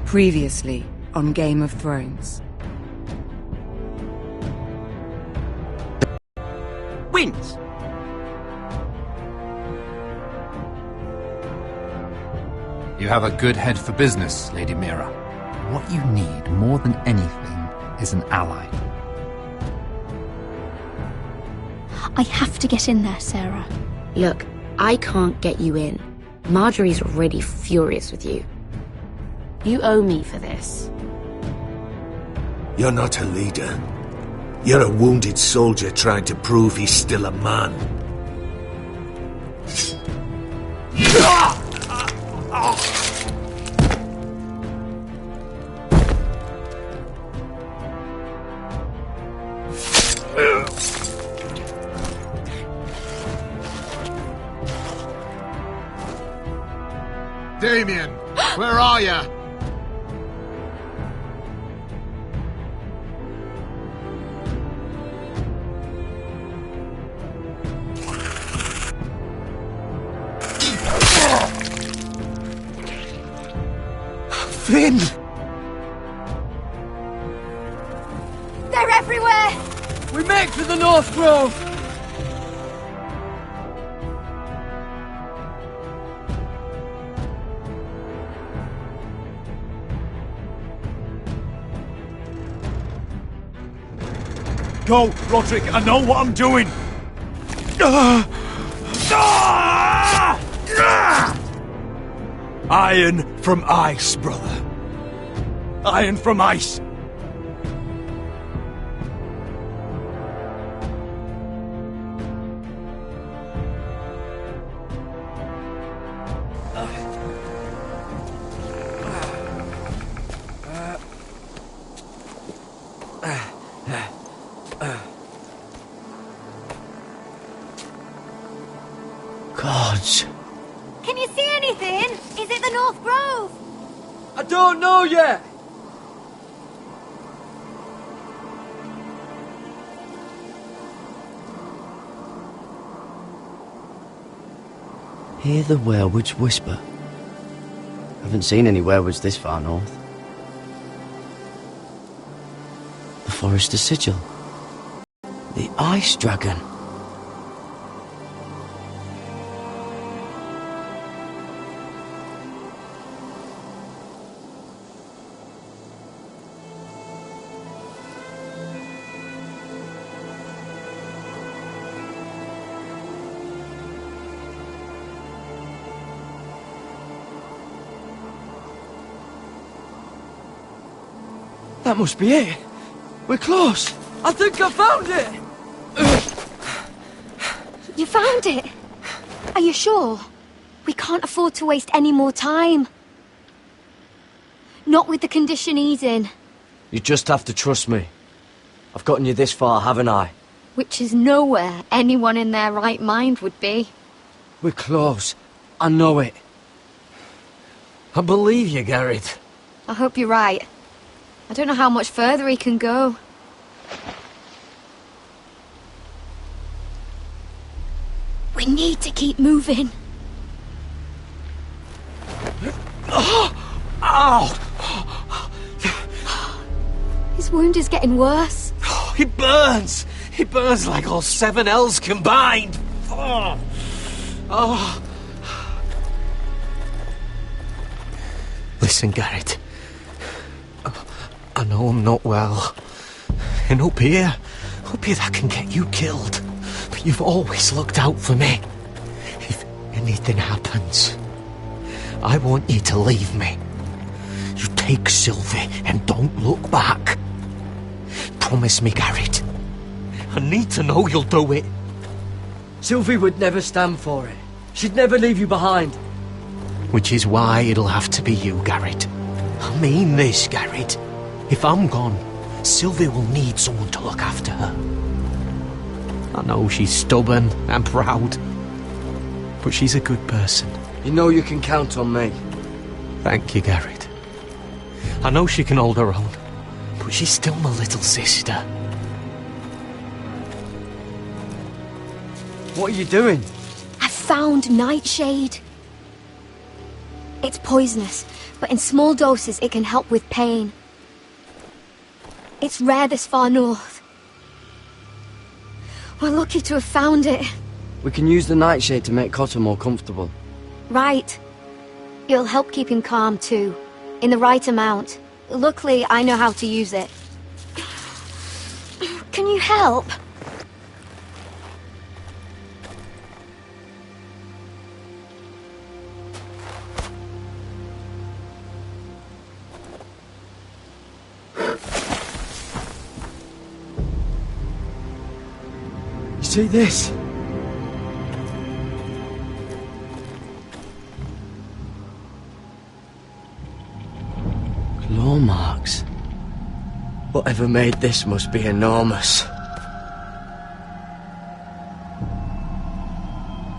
Previously on Game of Thrones. Wins! You have a good head for business, Lady Mira. What you need more than anything is an ally. I have to get in there, Sarah. Look, I can't get you in. Marjorie's already furious with you. You owe me for this. You're not a leader. You're a wounded soldier trying to prove he's still a man. Damien, where are ya? Finn! They're everywhere! We make for the North Grove! Go, Roderick, I know what I'm doing! Iron from ice, brother. Iron from ice. Gods. Can you see anything? Is it the North Grove? I don't know yet! Hear the werewolves whisper. Haven't seen any werewolves this far north. The Forester's Sigil. The Ice Dragon. That must be it. We're close. I think I found it. You found it? Are you sure? We can't afford to waste any more time. Not with the condition he's in. You just have to trust me. I've gotten you this far, haven't I? Which is nowhere anyone in their right mind would be. We're close. I know it. I believe you, Garrett. I hope you're right. I don't know how much further he can go. We need to keep moving. Ow! His wound is getting worse. He burns! He burns like all 7 L's combined! Oh. Listen, Garrett. I know I'm not well. And up here that can get you killed. But you've always looked out for me. If anything happens, I want you to leave me. You take Sylvie and don't look back. Promise me, Garrett. I need to know you'll do it. Sylvie would never stand for it. She'd never leave you behind. Which is why it'll have to be you, Garrett. I mean this, Garrett. If I'm gone, Sylvie will need someone to look after her. I know she's stubborn and proud, but she's a good person. You know you can count on me. Thank you, Garrett. I know she can hold her own, but she's still my little sister. What are you doing? I found Nightshade. It's poisonous, but in small doses it can help with pain. It's rare this far north. We're lucky to have found it. We can use the nightshade to make Cotter more comfortable. Right. It'll help keep him calm too, in the right amount. Luckily, I know how to use it. Can you help? See this? Claw marks. Whatever made this must be enormous.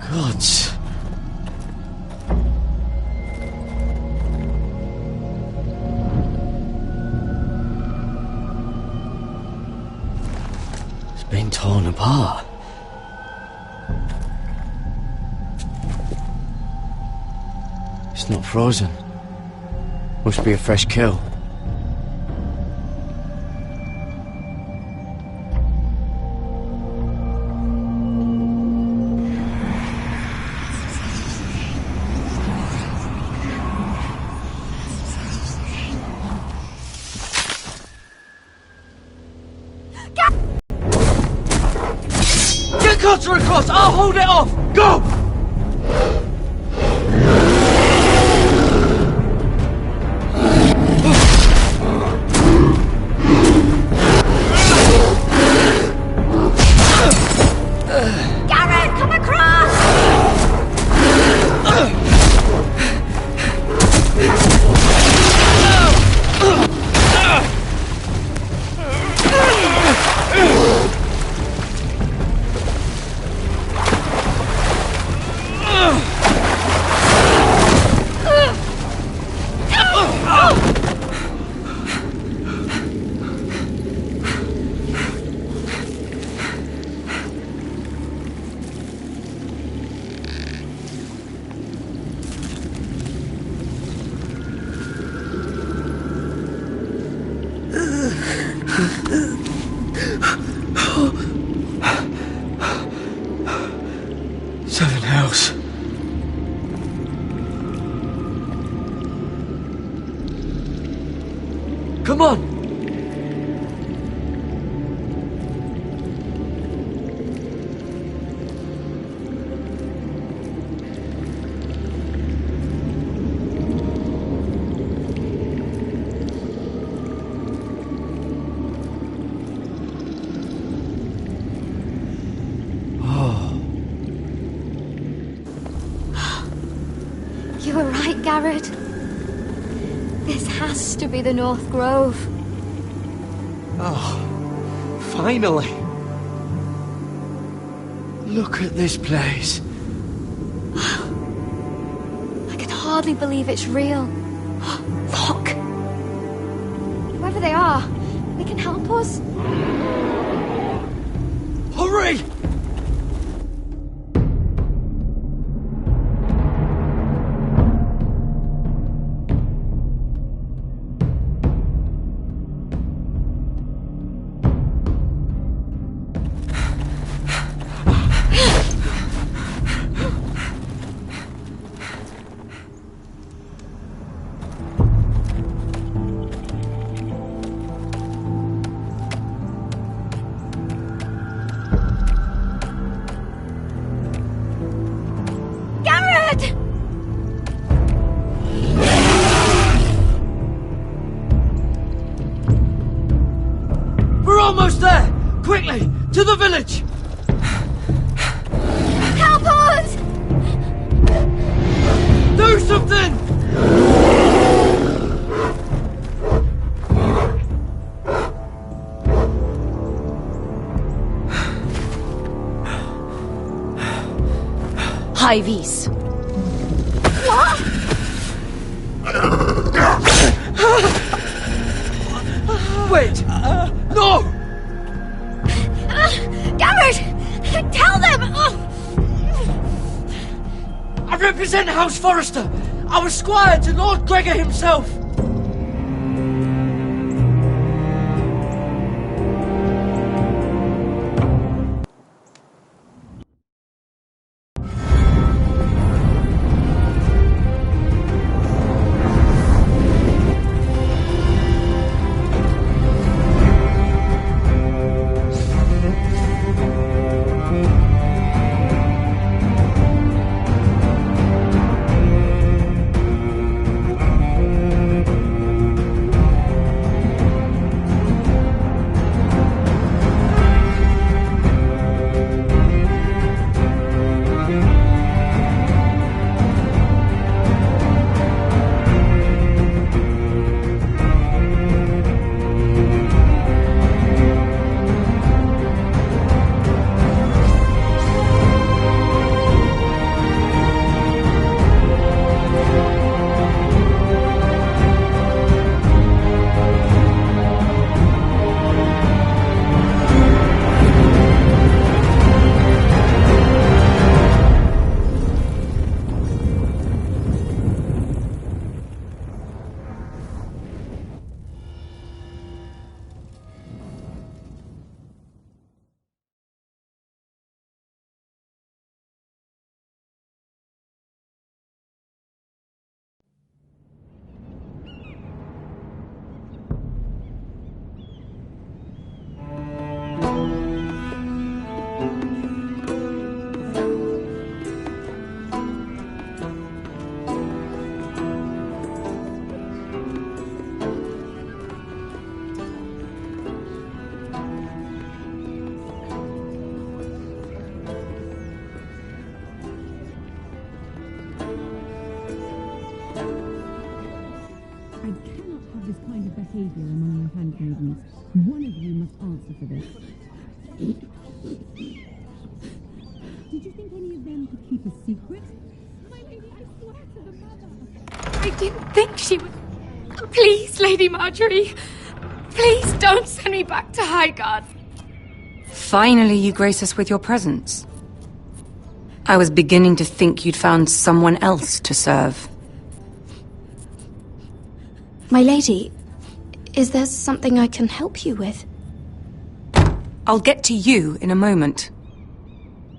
Gods. It's been torn apart. It's not frozen. Must be a fresh kill. Get Cotter across! I'll hold it off! Go! Garrett, come across! Seven hells. Come on! You were right, Garrett. This has to be the North Grove. Oh, finally! Look at this place. I can hardly believe it's real. Look! Whoever they are, they can help us. Hurry! Garrett! We're almost there! Quickly! To the village! Help us! Do something! Hivies. What? Wait! No! Garrett! Tell them! I represent House Forrester! I was squire to Lord Gregor himself. behavior among your handmaidens. One of you must answer for this. Did you think any of them could keep a secret? My lady, I swear to the mother. I didn't think she would... Please, Lady Marjorie. Please don't send me back to Highgarden. Finally, you grace us with your presence. I was beginning to think you'd found someone else to serve. My lady, is there something I can help you with? I'll get to you in a moment.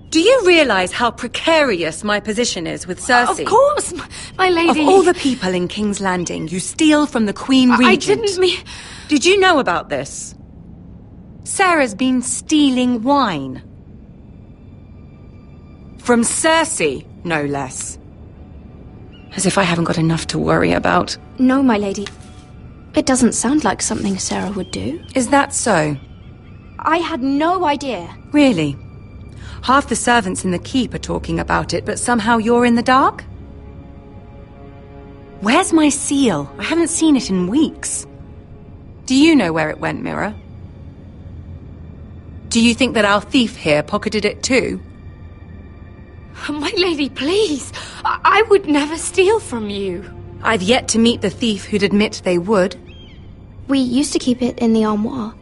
Do you realize how precarious my position is with Cersei? Of course, my lady. Of all the people in King's Landing, you steal from the Queen Regent. I didn't mean... Did you know about this? Sarah's been stealing wine. From Cersei, no less. As if I haven't got enough to worry about. No, my lady. It doesn't sound like something Sarah would do. Is that so? I had no idea. Really? Half the servants in the keep are talking about it, but somehow you're in the dark? Where's my seal? I haven't seen it in weeks. Do you know where it went, Mira? Do you think that our thief here pocketed it too? My lady, please. I would never steal from you. I've yet to meet the thief who'd admit they would. We used to keep it in the armoire.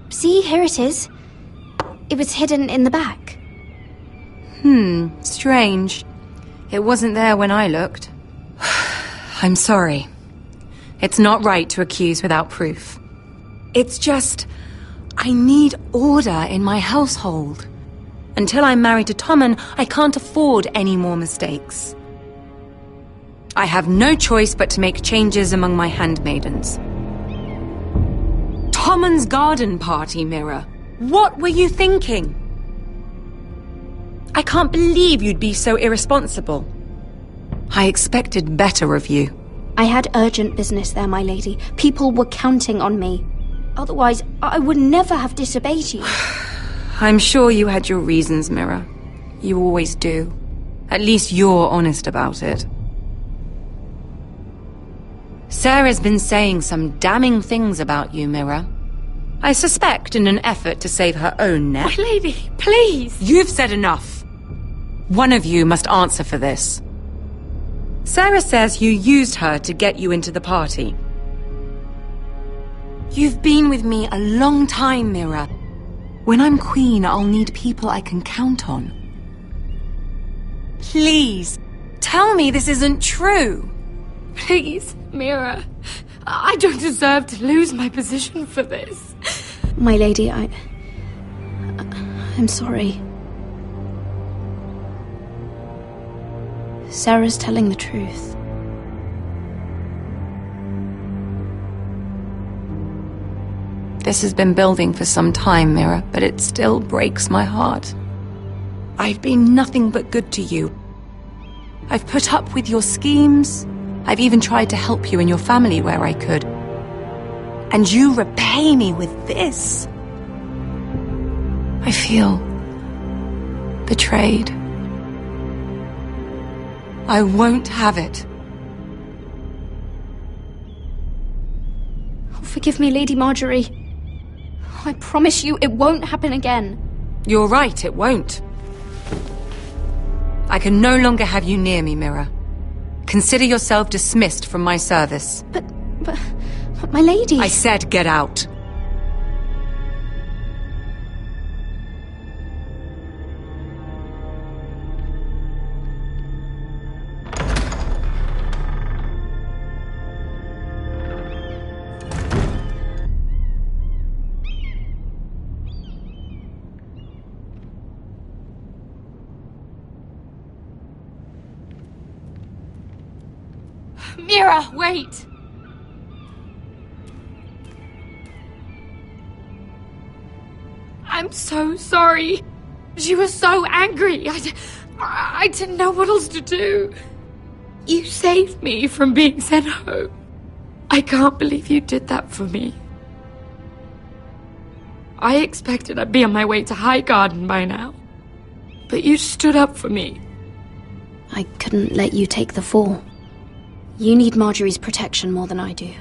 See, here it is. It was hidden in the back. Strange. It wasn't there when I looked. I'm sorry. It's not right to accuse without proof. It's just... I need order in my household. Until I'm married to Tommen, I can't afford any more mistakes. I have no choice but to make changes among my handmaidens. Tommen's garden party, Mira. What were you thinking? I can't believe you'd be so irresponsible. I expected better of you. I had urgent business there, my lady. People were counting on me. Otherwise, I would never have disobeyed you. I'm sure you had your reasons, Mira. You always do. At least you're honest about it. Sarah's been saying some damning things about you, Mira. I suspect in an effort to save her own neck. My lady, please. You've said enough. One of you must answer for this. Sarah says you used her to get you into the party. You've been with me a long time, Mira. When I'm queen, I'll need people I can count on. Please, tell me this isn't true. Please, Mira. I don't deserve to lose my position for this. My lady, I'm sorry. Sarah's telling the truth. This has been building for some time, Mira, but it still breaks my heart. I've been nothing but good to you. I've put up with your schemes. I've even tried to help you and your family where I could. And you repay me with this. I feel betrayed. I won't have it. Oh, forgive me, Lady Marjorie. I promise you it won't happen again. You're right, it won't. I can no longer have you near me, Mira. Consider yourself dismissed from my service. But my lady... I said get out. Mira, wait! I'm so sorry. She was so angry. I didn't know what else to do. You saved me from being sent home. I can't believe you did that for me. I expected I'd be on my way to Highgarden by now. But you stood up for me. I couldn't let you take the fall. You need Marjorie's protection more than I do.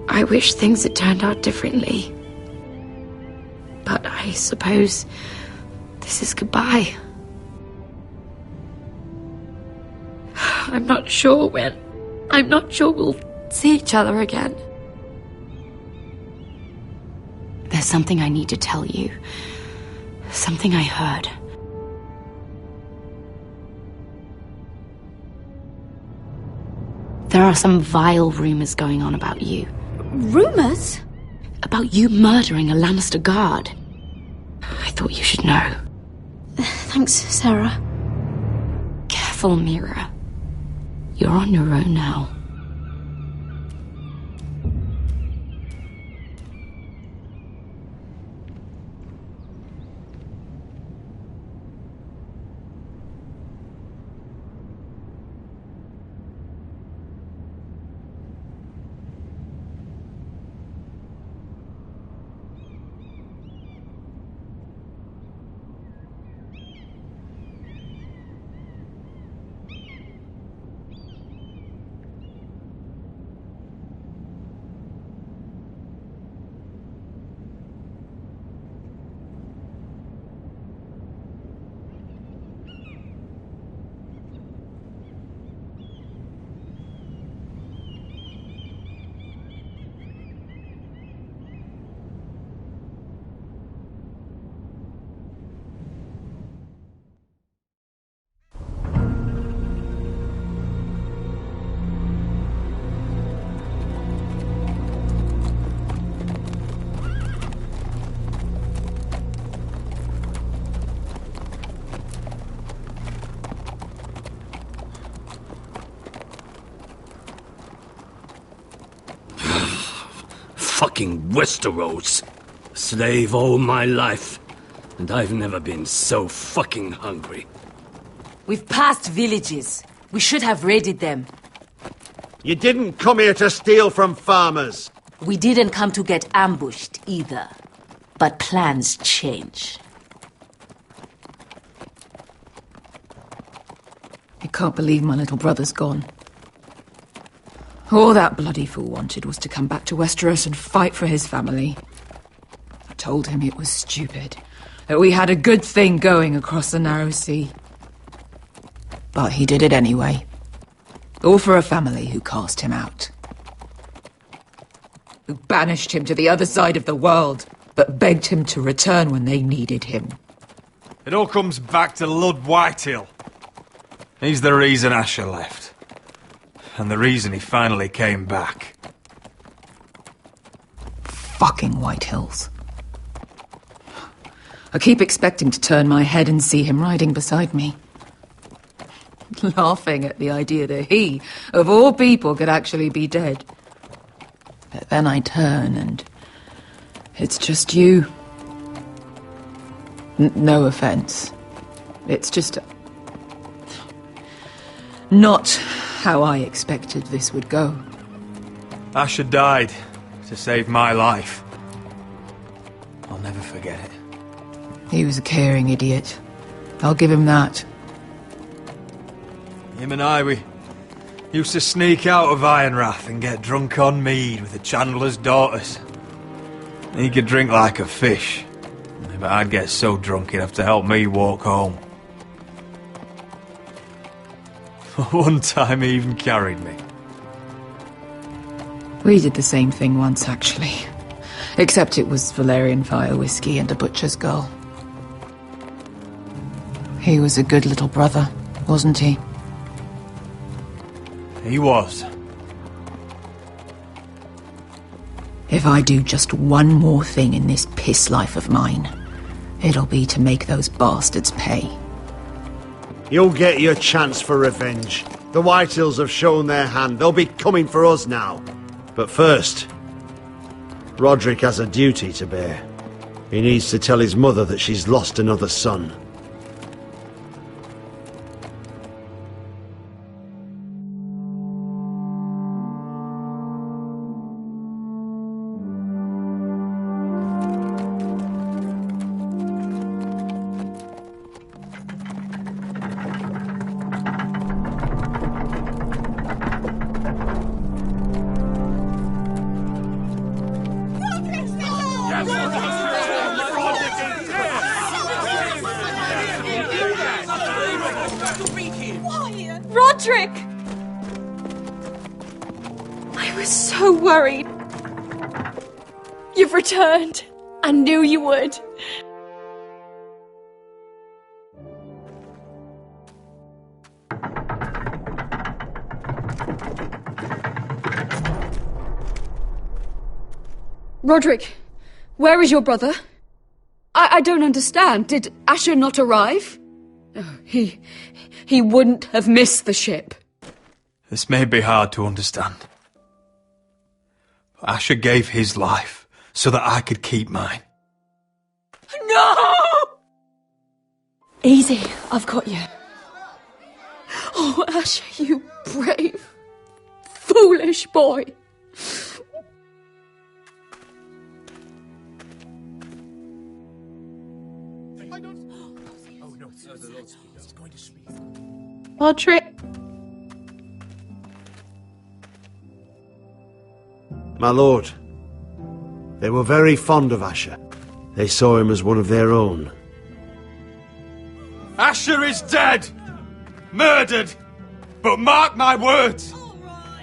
I wish things had turned out differently. But I suppose this is goodbye. I'm not sure when. I'm not sure we'll see each other again. There's something I need to tell you. Something I heard. There are some vile rumors going on about you. Rumors? About you murdering a Lannister guard. I thought you should know. Thanks, Sarah. Careful, Mira. You're on your own now. Fucking Westeros. Slave all my life. And I've never been so fucking hungry. We've passed villages. We should have raided them. You didn't come here to steal from farmers. We didn't come to get ambushed either. But plans change. I can't believe my little brother's gone. All that bloody fool wanted was to come back to Westeros and fight for his family. I told him it was stupid, that we had a good thing going across the narrow sea. But he did it anyway. All for a family who cast him out. who banished him to the other side of the world, but begged him to return when they needed him. It all comes back to L0LYTR0LY. He's the reason Asher left. And the reason he finally came back. Fucking White Hills. I keep expecting to turn my head and see him riding beside me. Laughing at the idea that he, of all people, could actually be dead. But then I turn and it's just you. No offense. It's just not how I expected this would go. Asher died to save my life. I'll never forget it. He was a caring idiot. I'll give him that. Him and I, we used to sneak out of Ironrath and get drunk on mead with the Chandler's daughters. He could drink like a fish, but I'd get so drunk he'd have to help me walk home. One time he even carried me. We did the same thing once, actually. Except it was Valerian fire whiskey and a butcher's girl. He was a good little brother, wasn't he? He was. If I do just one more thing in this piss life of mine, it'll be to make those bastards pay. You'll get your chance for revenge. The Whitehills have shown their hand. They'll be coming for us now. But first, Roderick has a duty to bear. He needs to tell his mother that she's lost another son. Roderick! I was so worried. You've returned. I knew you would. Roderick, where is your brother? I don't understand. Did Asher not arrive? Oh, he wouldn't have missed the ship. This may be hard to understand. But Asher gave his life so that I could keep mine. No! Easy, I've got you. Oh, Asher, you brave, foolish boy. Roderick. My lord, they were very fond of Asher. They saw him as one of their own. Asher is dead! Murdered! But mark my words!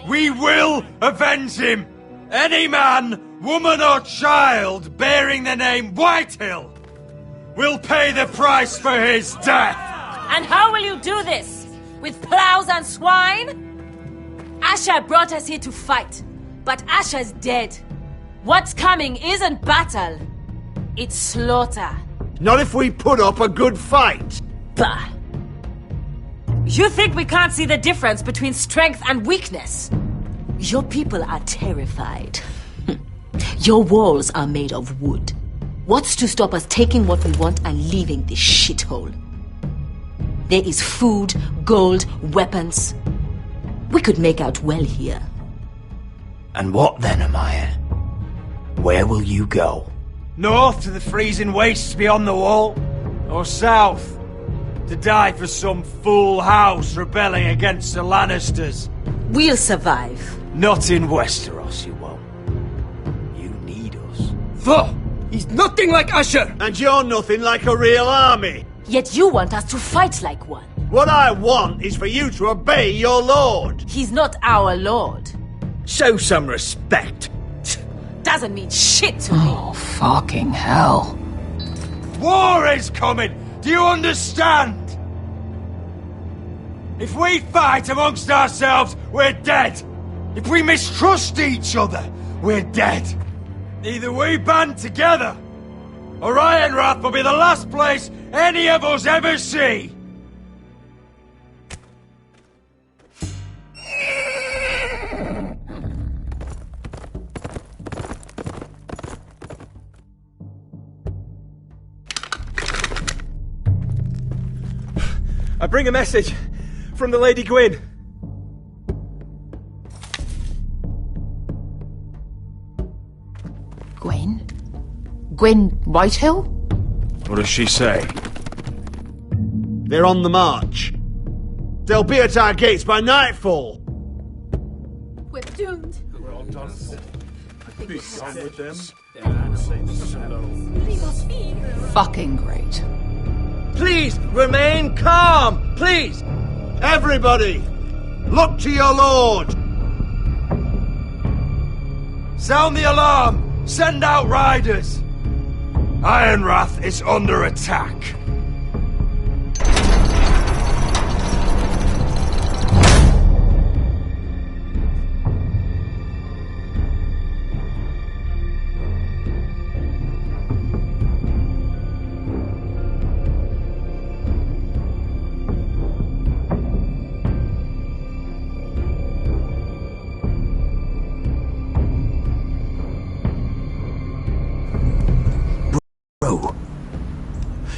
We will avenge him! Any man, woman or child bearing the name Whitehill will pay the price for his death! And how will you do this? With plows and swine? Asher brought us here to fight, but Asher's dead. What's coming isn't battle, it's slaughter. Not if we put up a good fight. Bah! You think we can't see the difference between strength and weakness? Your people are terrified. Your walls are made of wood. What's to stop us taking what we want and leaving this shithole? There is food, gold, weapons. We could make out well here. And what then, Amaya? Where will you go? North to the freezing wastes beyond the wall? Or south? To die for some fool house rebelling against the Lannisters? We'll survive. Not in Westeros, you won't. You need us. Thor! He's nothing like Asher! And you're nothing like a real army. Yet you want us to fight like one. What I want is for you to obey your lord. He's not our lord. Show some respect. doesn't mean shit to me. Oh, fucking hell. War is coming! Do you understand? If we fight amongst ourselves, we're dead. If we mistrust each other, we're dead. Either we band together, or Ironwrath will be the last place any of us ever see. I bring a message from the Lady Gwyn. Gwen? Gwen Whitehill? What does she say? They're on the march. They'll be at our gates by nightfall. We're doomed. We're all done. Be done with them. Fucking great. Please, remain calm! Please! Everybody, look to your lord. Sound the alarm! Send out riders! Ironwrath is under attack.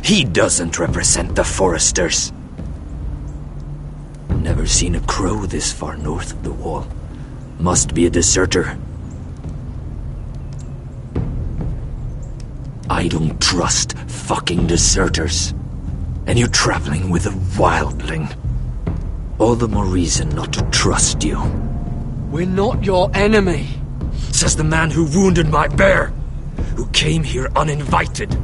He doesn't represent the Foresters. Never seen a crow this far north of the wall. Must be a deserter. I don't trust fucking deserters. And you're traveling with a wildling. All the more reason not to trust you. We're not your enemy. Says the man who wounded my bear. Who came here uninvited.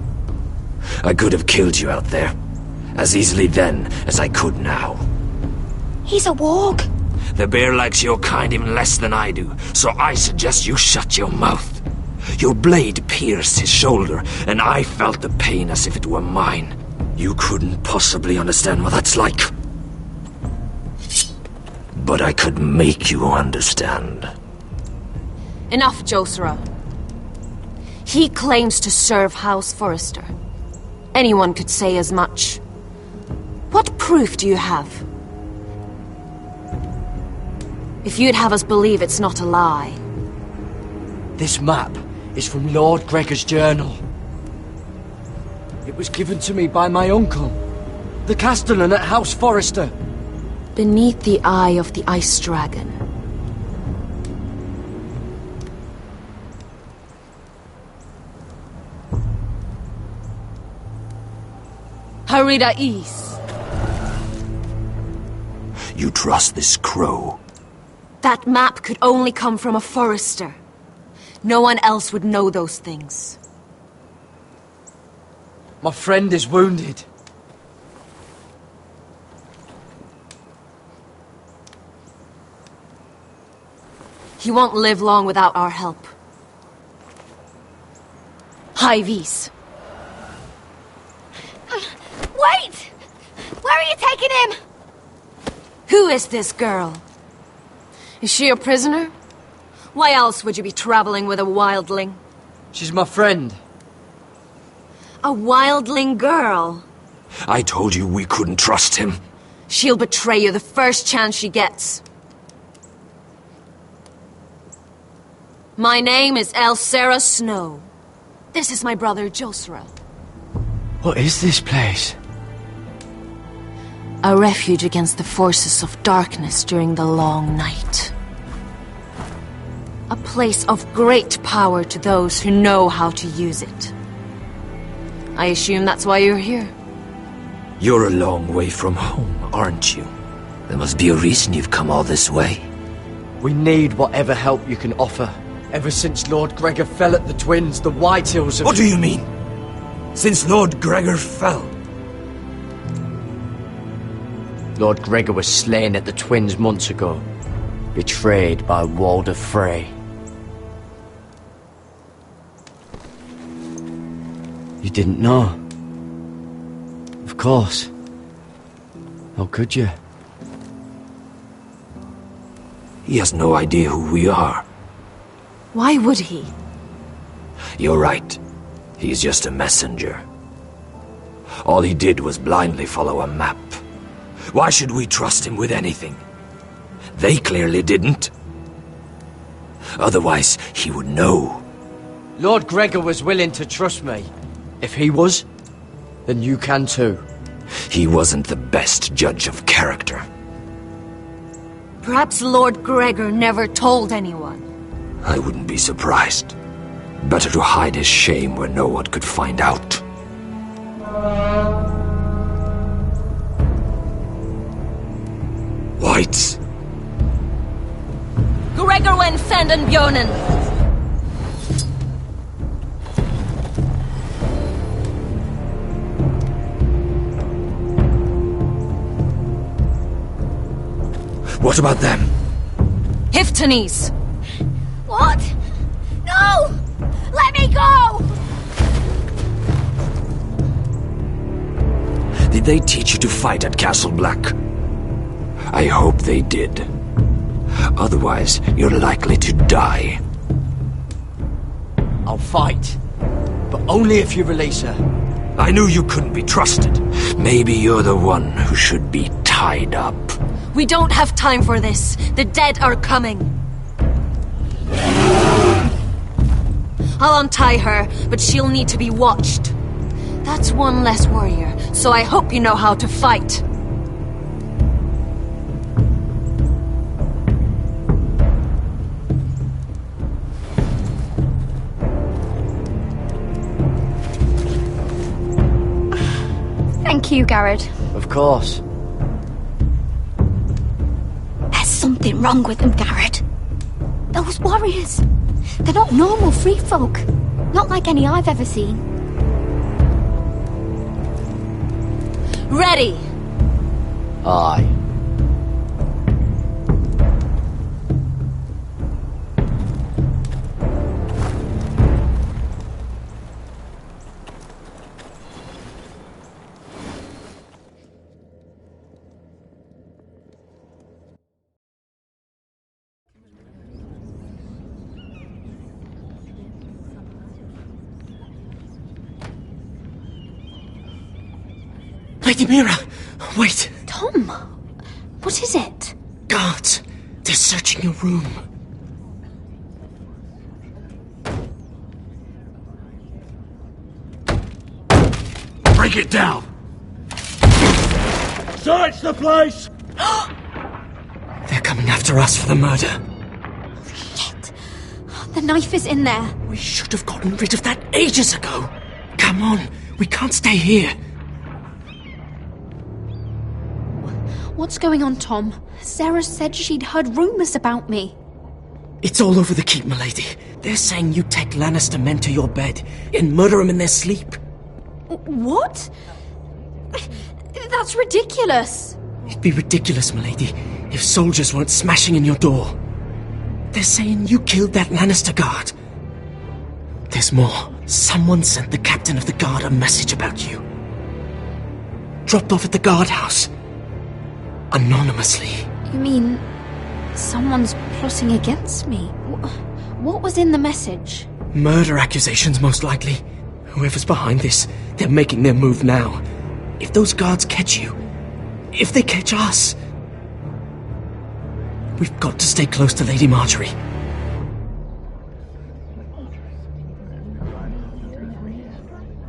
I could have killed you out there. As easily then as I could now. He's a warg. The bear likes your kind even less than I do, so I suggest you shut your mouth. Your blade pierced his shoulder, and I felt the pain as if it were mine. You couldn't possibly understand what that's like. But I could make you understand. Enough, Josera. He claims to serve House Forrester. Anyone could say as much. What proof do you have? If you'd have us believe it's not a lie. This map is from Lord Gregor's journal. It was given to me by my uncle, the Castellan at House Forrester. Beneath the eye of the Ice Dragon. Harida East. You trust this crow? That map could only come from a Forrester. No one else would know those things. My friend is wounded. He won't live long without our help. Hyvis. Wait! Where are you taking him? Who is this girl? Is she a prisoner? Why else would you be traveling with a wildling? She's my friend. A wildling girl? I told you we couldn't trust him. She'll betray you the first chance she gets. My name is Elsera Snow. This is my brother, Josera. What is this place? A refuge against the forces of darkness during the long night. A place of great power to those who know how to use it. I assume that's why you're here. You're a long way from home, aren't you? There must be a reason you've come all this way. We need whatever help you can offer. Ever since Lord Gregor fell at the Twins, the Whitehills have... What do you mean? Since Lord Gregor fell? Lord Gregor was slain at the Twins months ago. Betrayed by Walder Frey. You didn't know? Of course. How could you? He has no idea who we are. Why would he? You're right. He's just a messenger. All he did was blindly follow a map. Why should we trust him with anything? They clearly didn't. Otherwise, he would know. Lord Gregor was willing to trust me. If he was, then you can too. He wasn't the best judge of character. Perhaps Lord Gregor never told anyone. I wouldn't be surprised. Better to hide his shame where no one could find out. Whites! Gregor wen fanden bjonen! What about them? Hiftanes! What? No! Let me go! Did they teach you to fight at Castle Black? I hope they did. Otherwise, you're likely to die. I'll fight. But only if you release her. I knew you couldn't be trusted. Maybe you're the one who should be tied up. We don't have time for this. The dead are coming. I'll untie her, but she'll need to be watched. That's one less warrior, so I hope you know how to fight. Thank you, Garrett. Of course. There's something wrong with them, Garrett. Those warriors. They're not normal free folk. Not like any I've ever seen. Ready! Aye. Lady Mira! Wait! Tom! What is it? Guards! They're searching your room. Break it down! Search the place! They're coming after us for the murder. Shit! The knife is in there. We should have gotten rid of that ages ago. Come on, we can't stay here. What's going on, Tom? Sarah said she'd heard rumours about me. It's all over the keep, milady. They're saying you take Lannister men to your bed and murder them in their sleep. What? That's ridiculous. It'd be ridiculous, milady, if soldiers weren't smashing in your door. They're saying you killed that Lannister guard. There's more. Someone sent the captain of the guard a message about you. Dropped off at the guardhouse. Anonymously. You mean someone's plotting against me? What was in the message? Murder accusations, most likely. Whoever's behind this, they're making their move now. If those guards catch you, if they catch us, we've got to stay close to Lady Marjorie.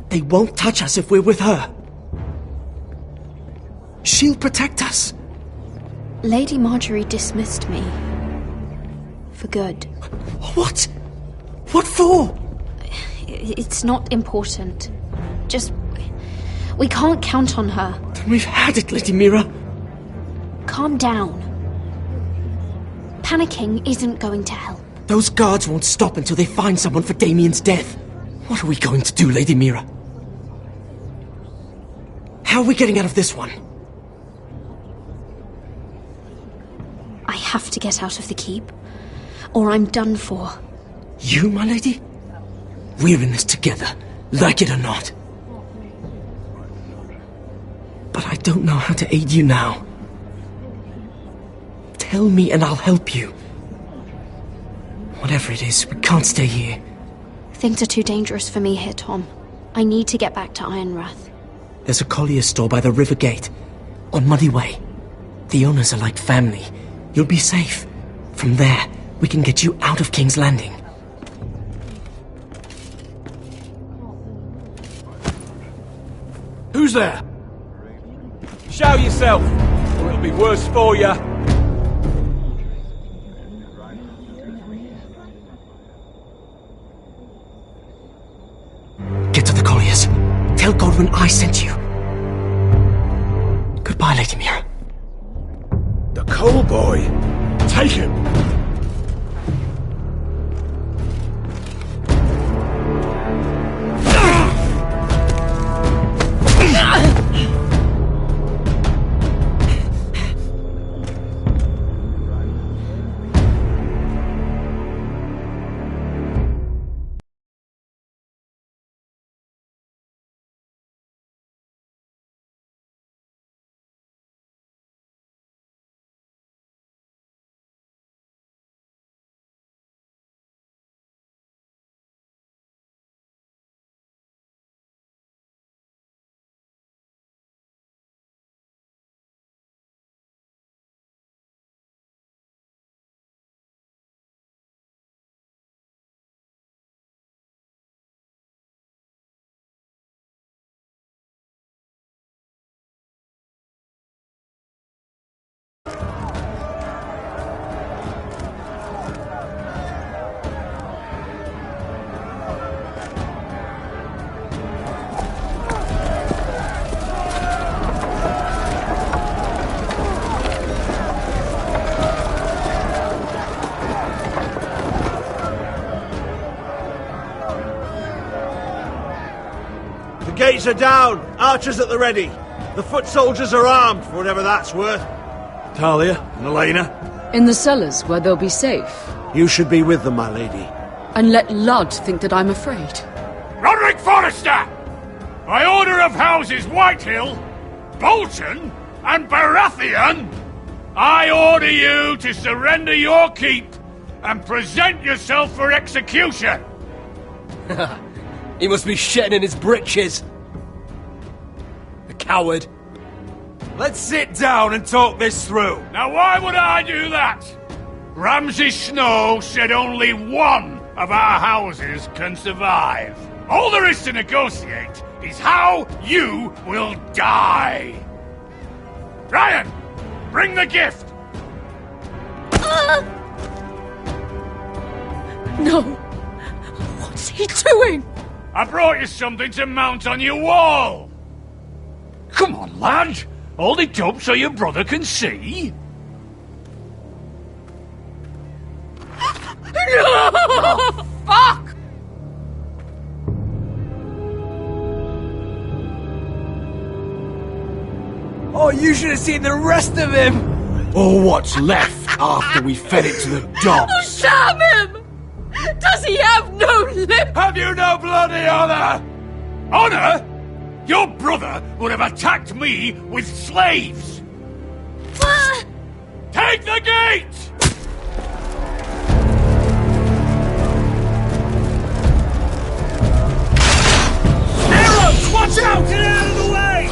They won't touch us if we're with her. She'll protect us. Lady Marjorie dismissed me. For good. What? What for? It's not important. Just... we can't count on her. Then we've had it, Lady Mira. Calm down. Panicking isn't going to help. Those guards won't stop until they find someone for Damien's death. What are we going to do, Lady Mira? How are we getting out of this one? I have to get out of the keep, or I'm done for. You, my lady? We're in this together, like it or not. don't know how to aid you now. Tell me and I'll help you. Whatever it is, we can't stay here. Things are too dangerous for me here, Tom. I need to get back to Ironrath. There's a collier store by the river gate, on Muddy Way. The owners are like family. You'll be safe. From there, we can get you out of King's Landing. Who's there? Show yourself, or it'll be worse for you. Get to the colliers. Tell Godwin I sent you. Goodbye, Lady Mira. The coal boy. Take him. The gates are down. Archers at the ready. The foot soldiers are armed, for whatever that's worth. Talia and Elena? In the cellars, where they'll be safe. You should be with them, my lady. And let Lud think that I'm afraid. Roderick Forrester! By order of Houses Whitehill, Bolton, and Baratheon, I order you to surrender your keep and present yourself for execution! He must be shitting in his britches. A coward. Let's sit down and talk this through. Now why would I do that? Ramsay Snow said only one of our houses can survive. All there is to negotiate is how you will die. Ryan, bring the gift. No. What's he doing? I brought you something to mount on your wall. Come on, lad. Hold it up so your brother can see. No! Fuck! Oh, you should have seen the rest of him! Or what's left after we fed it to the dogs. Oh, damn him! Does he have no lip? Have you no bloody honor? Honor? Your brother would have attacked me with slaves! Take the gate! Arrows! Watch out! Get out of the way!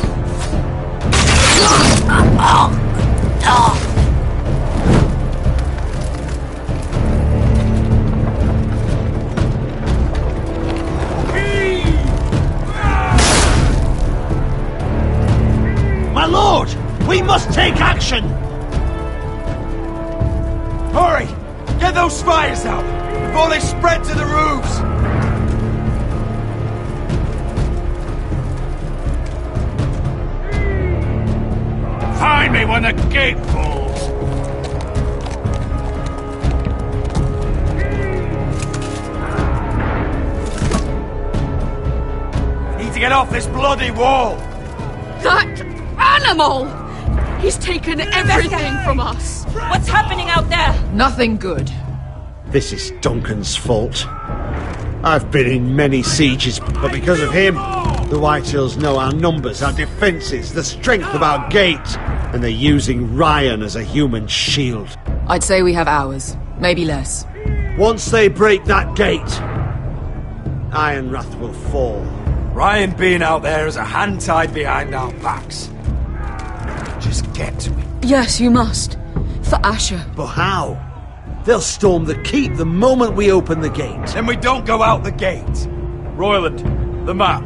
My lord! We must take action! Hurry! Get those fires out before they spread to the roofs! Find me when the gate falls! Need to get off this bloody wall! That animal! He's taken everything from us. What's happening out there? Nothing good. This is Duncan's fault. I've been in many sieges, but because of him, the Whitehills know our numbers, our defences, the strength of our gate, and they're using Ryan as a human shield. I'd say we have hours, maybe less. Once they break that gate, Ironrath will fall. Ryan being out there is a hand tied behind our backs. Just get to it. Yes, you must. For Asher. But how? They'll storm the keep the moment we open the gate. Then we don't go out the gate. Royland, the map.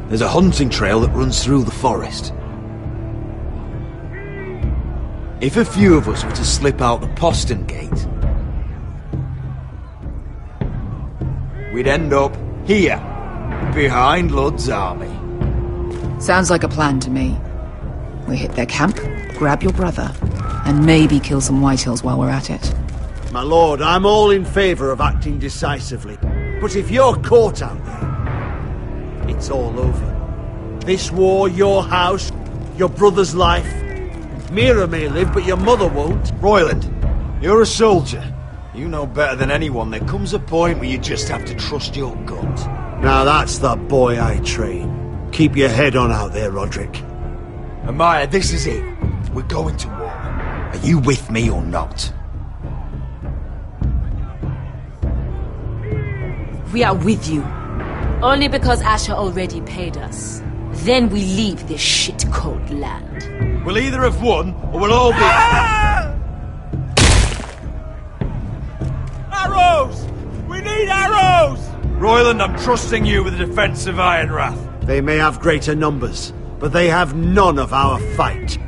There's a hunting trail that runs through the forest. If a few of us were to slip out the postern gate, we'd end up here, behind Lud's army. Sounds like a plan to me. We hit their camp, grab your brother, and maybe kill some Whitehills while we're at it. My lord, I'm all in favour of acting decisively. But if you're caught out there, it's all over. This war, your house, your brother's life. Mira may live, but your mother won't. Royland, you're a soldier. You know better than anyone there comes a point where you just have to trust your gut. Now that's the boy I train. Keep your head on out there, Roderick. Amaya, this is it. We're going to war. Are you with me or not? We are with you. Only because Asher already paid us. Then we leave this shit-cold land. We'll either have won, or we'll all be... Arrows! We need arrows! Royland, I'm trusting you with the defence of Ironrath. They may have greater numbers, but they have none of our fight.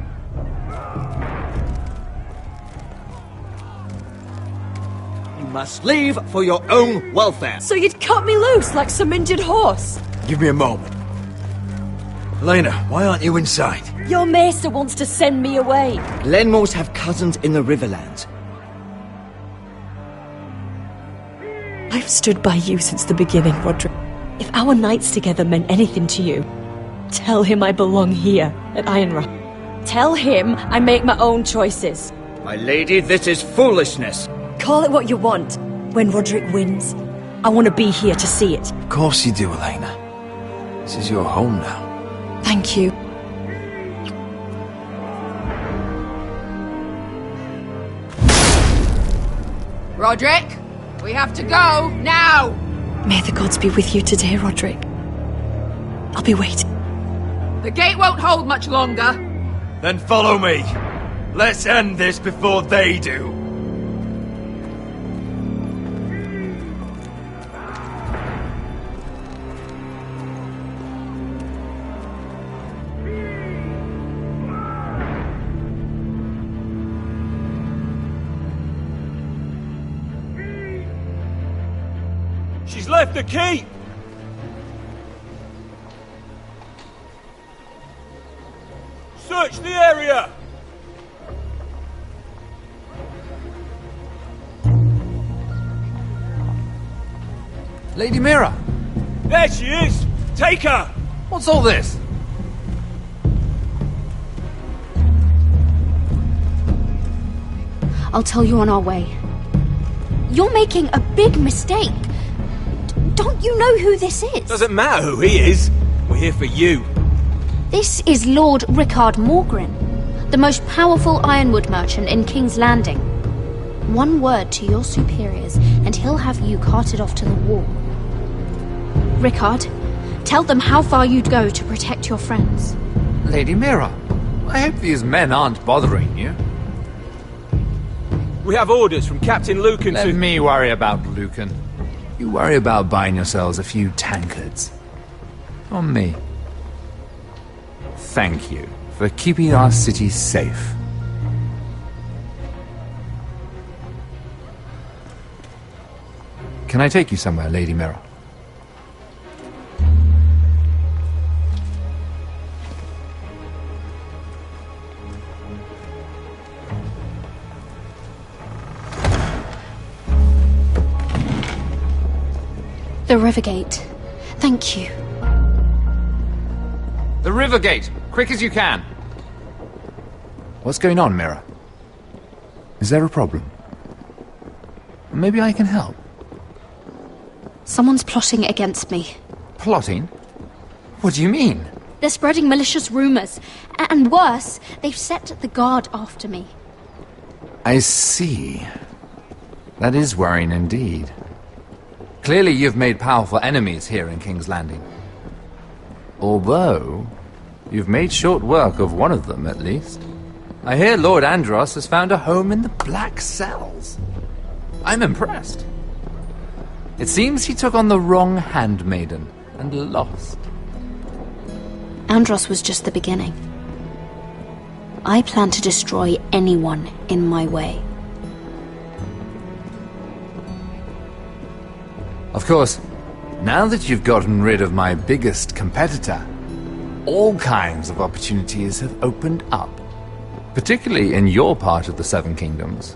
You must leave for your own welfare. So you'd cut me loose like some injured horse? Give me a moment. Elena, why aren't you inside? Your maester wants to send me away. Glenmores have cousins in the Riverlands. I've stood by you since the beginning, Roderick. If our nights together meant anything to you, tell him I belong here at Ironrath. Tell him I make my own choices. My lady, this is foolishness. Call it what you want. When Roderick wins, I want to be here to see it. Of course you do, Elena. This is your home now. Thank you. Roderick, we have to go, now! May the gods be with you today, Roderick. I'll be waiting. The gate won't hold much longer. Then follow me. Let's end this before they do. She's left the keep! Search the area! Lady Mira! There she is! Take her! What's all this? I'll tell you on our way. You're making a big mistake. Don't you know who this is? Doesn't matter who he is. We're here for you. This is Lord Rickard Morgren, the most powerful ironwood merchant in King's Landing. One word to your superiors, and he'll have you carted off to the wall. Rickard, tell them how far you'd go to protect your friends. Lady Mira, I hope these men aren't bothering you. We have orders from Captain Lucan Let to... me worry about Lucan. You worry about buying yourselves a few tankards. On me. Thank you for keeping our city safe. Can I take you somewhere, Lady Mira? The Rivergate. Thank you. river gate! Quick as you can! What's going on, Mira? Is there a problem? Maybe I can help. Someone's plotting against me. Plotting? What do you mean? They're spreading malicious rumors. And worse, they've set the guard after me. I see. That is worrying indeed. Clearly you've made powerful enemies here in King's Landing. Although, you've made short work of one of them, at least. I hear Lord Andros has found a home in the Black Cells. I'm impressed. It seems he took on the wrong handmaiden and lost. Andros was just the beginning. I plan to destroy anyone in my way. Of course, now that you've gotten rid of my biggest competitor, all kinds of opportunities have opened up. Particularly in your part of the Seven Kingdoms.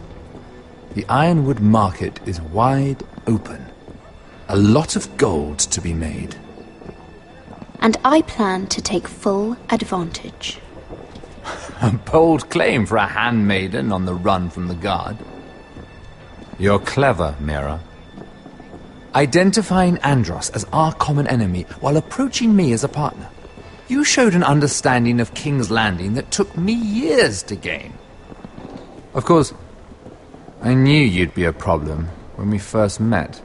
The ironwood market is wide open. A lot of gold to be made. And I plan to take full advantage. A bold claim for a handmaiden on the run from the guard. You're clever, Mira. Identifying Andros as our common enemy while approaching me as a partner. You showed an understanding of King's Landing that took me years to gain. Of course, I knew you'd be a problem when we first met.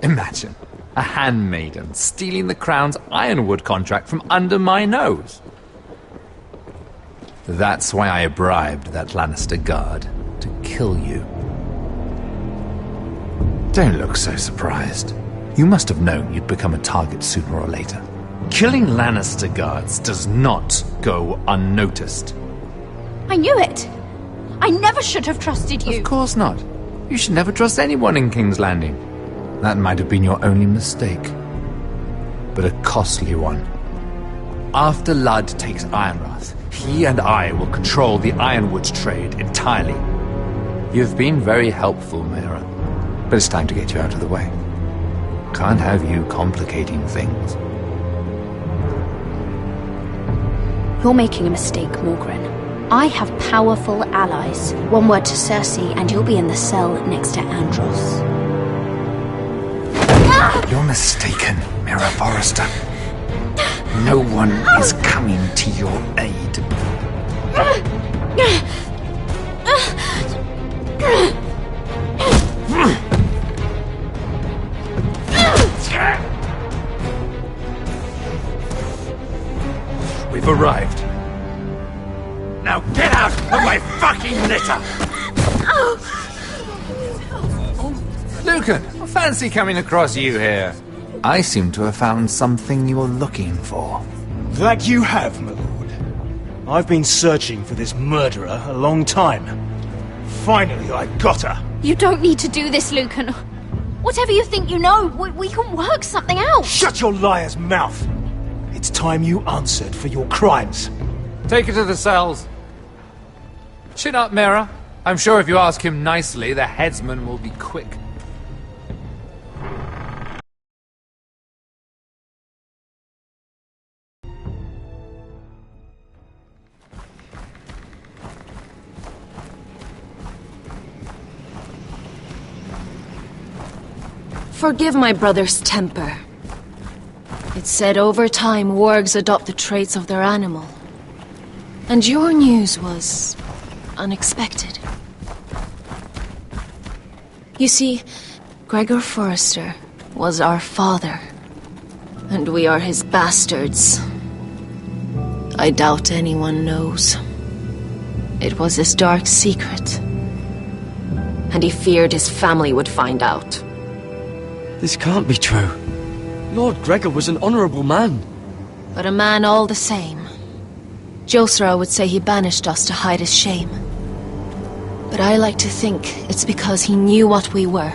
Imagine, a handmaiden stealing the Crown's ironwood contract from under my nose. That's why I bribed that Lannister guard to kill you. Don't look so surprised. You must have known you'd become a target sooner or later. Killing Lannister guards does not go unnoticed. I knew it! I never should have trusted you! Of course not. You should never trust anyone in King's Landing. That might have been your only mistake. But a costly one. After Ludd takes Ironrath, he and I will control the ironwood trade entirely. You've been very helpful, Mira. But it's time to get you out of the way. Can't have you complicating things. You're making a mistake, Morgren. I have powerful allies. One word to Cersei, and you'll be in the cell next to Andros. You're mistaken, Mira Forrester. No one is coming to your aid. We've arrived. Now get out of my fucking litter! Lucan, I fancy coming across you here. I seem to have found something you're looking for. That you have, my lord. I've been searching for this murderer a long time. Finally, I got her. You don't need to do this, Lucan. Whatever you think you know, we can work something out. Shut your liar's mouth! It's time you answered for your crimes. Take her to the cells. Chin up, Mira. I'm sure if you ask him nicely, the headsman will be quick. Forgive my brother's temper. It's said over time wargs adopt the traits of their animal. And your news was unexpected. You see, Gregor Forrester was our father, and we are his bastards. I doubt anyone knows. It was his dark secret, and he feared his family would find out. This can't be true. Lord Gregor was an honorable man. But a man all the same. Josra would say he banished us to hide his shame. But I like to think it's because he knew what we were.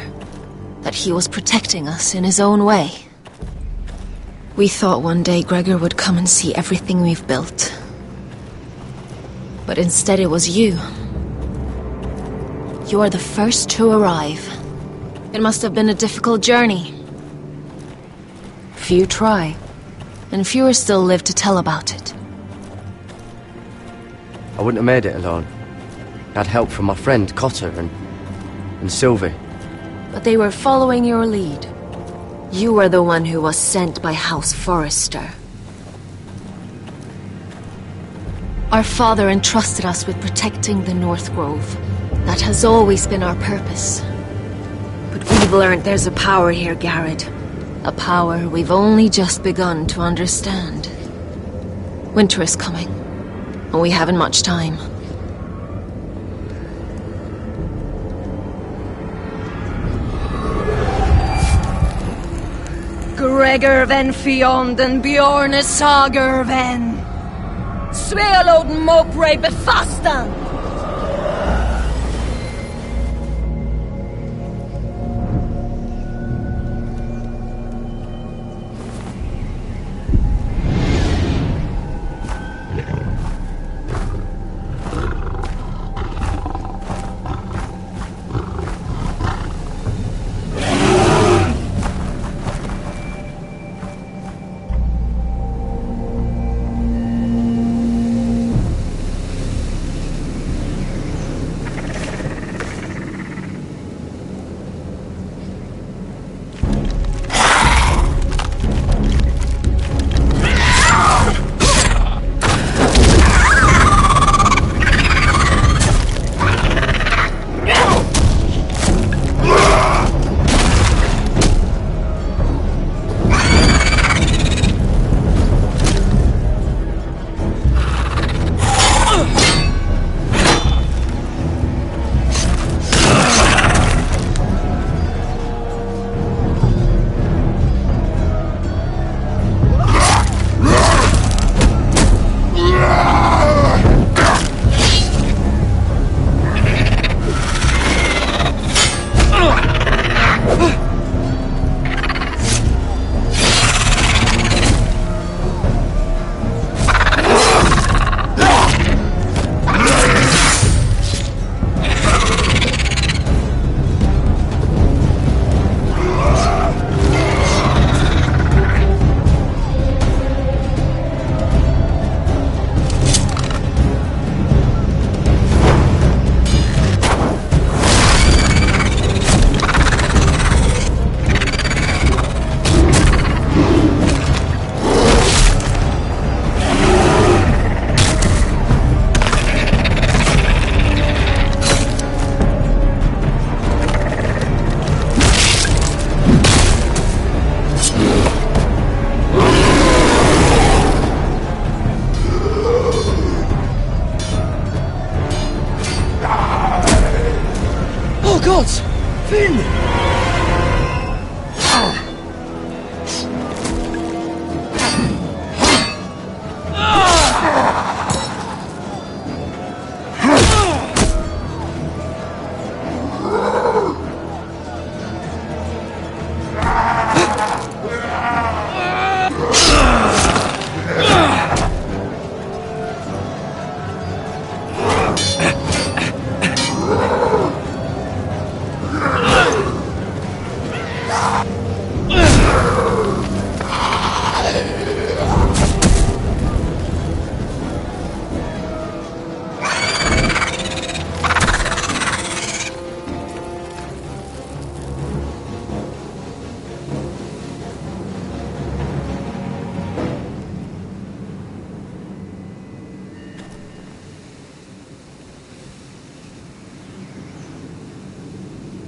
That he was protecting us in his own way. We thought one day Gregor would come and see everything we've built. But instead it was you. You are the first to arrive. It must have been a difficult journey. Few try, and fewer still live to tell about it. I wouldn't have made it alone. I had help from my friend Cotter and Sylvie. But they were following your lead. You were the one who was sent by House Forrester. Our father entrusted us with protecting the North Grove. That has always been our purpose. But we've learned there's a power here, Garrett. A power we've only just begun to understand. Winter is coming, and we haven't much time. Gregor ven Fjond and Bjorne Sager ven. Svealoden Mopre befastan.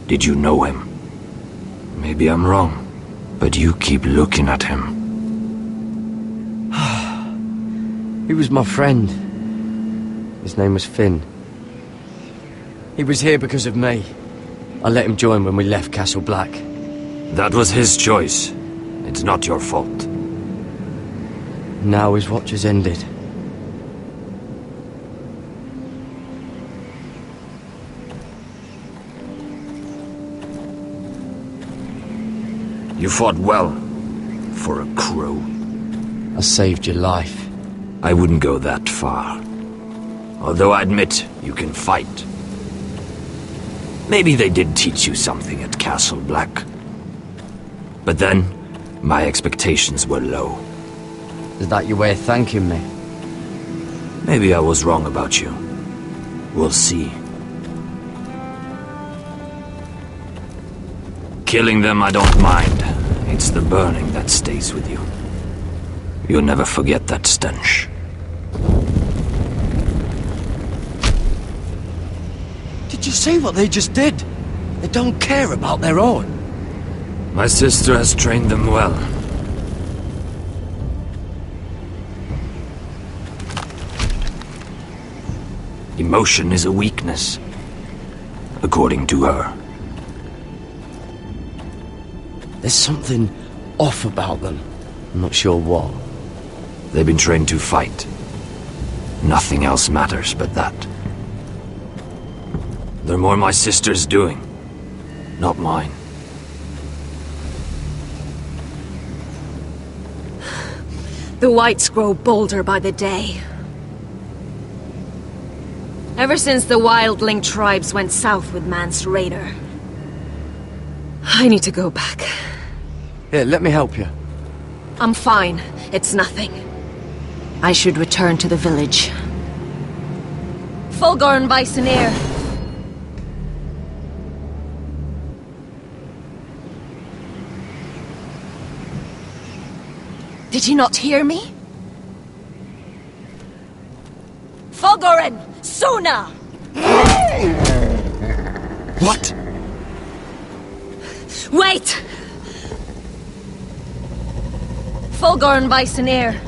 Did you know him? Maybe I'm wrong, but you keep looking at him. He was my friend. His name was Finn. He was here because of me. I let him join when we left Castle Black. That was his choice. It's not your fault. Now his watch has ended. You fought well, for a crow. I saved your life. I wouldn't go that far. Although I admit, you can fight. Maybe they did teach you something at Castle Black. But then, my expectations were low. Is that your way of thanking me? Maybe I was wrong about you. We'll see. Killing them I don't mind. It's the burning that stays with you. You'll never forget that stench. Did you see what they just did? They don't care about their own. My sister has trained them well. Emotion is a weakness, according to her. There's something off about them. I'm not sure what. They've been trained to fight. Nothing else matters but that. They're more my sister's doing, not mine. The whites grow bolder by the day. Ever since the wildling tribes went south with Man's raider. I need to go back. Here, let me help you. I'm fine. It's nothing. I should return to the village. Fulgorn Bisoneer. Did you not hear me? Fulgorn! Sona! What? Wait! Fulgorn Bisoneer.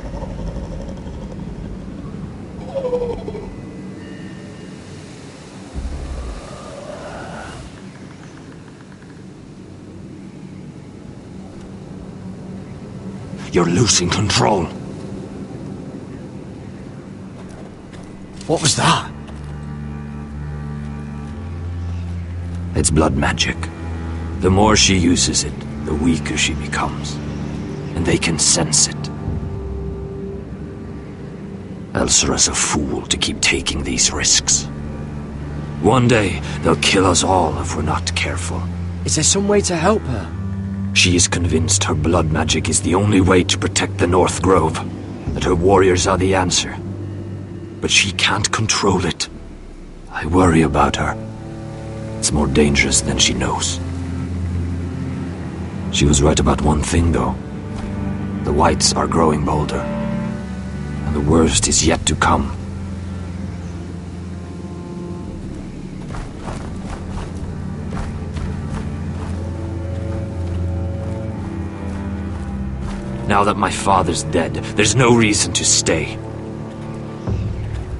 You're losing control. What was that? It's blood magic. The more she uses it, the weaker she becomes. And they can sense it. Elsera's a fool to keep taking these risks. One day, they'll kill us all if we're not careful. Is there some way to help her? She is convinced her blood magic is the only way to protect the North Grove, that her warriors are the answer. But she can't control it. I worry about her. It's more dangerous than she knows. She was right about one thing, though. The whites are growing bolder. And the worst is yet to come. Now that my father's dead, there's no reason to stay.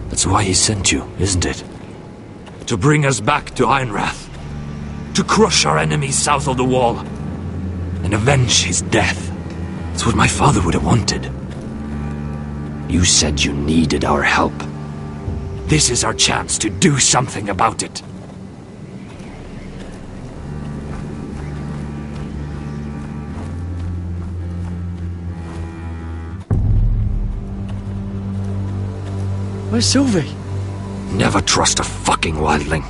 That's why he sent you, isn't it? To bring us back to Ironrath. To crush our enemies south of the Wall. And avenge his death. That's what my father would have wanted. You said you needed our help. This is our chance to do something about it. Where's Sylvie? Never trust a fucking wildling.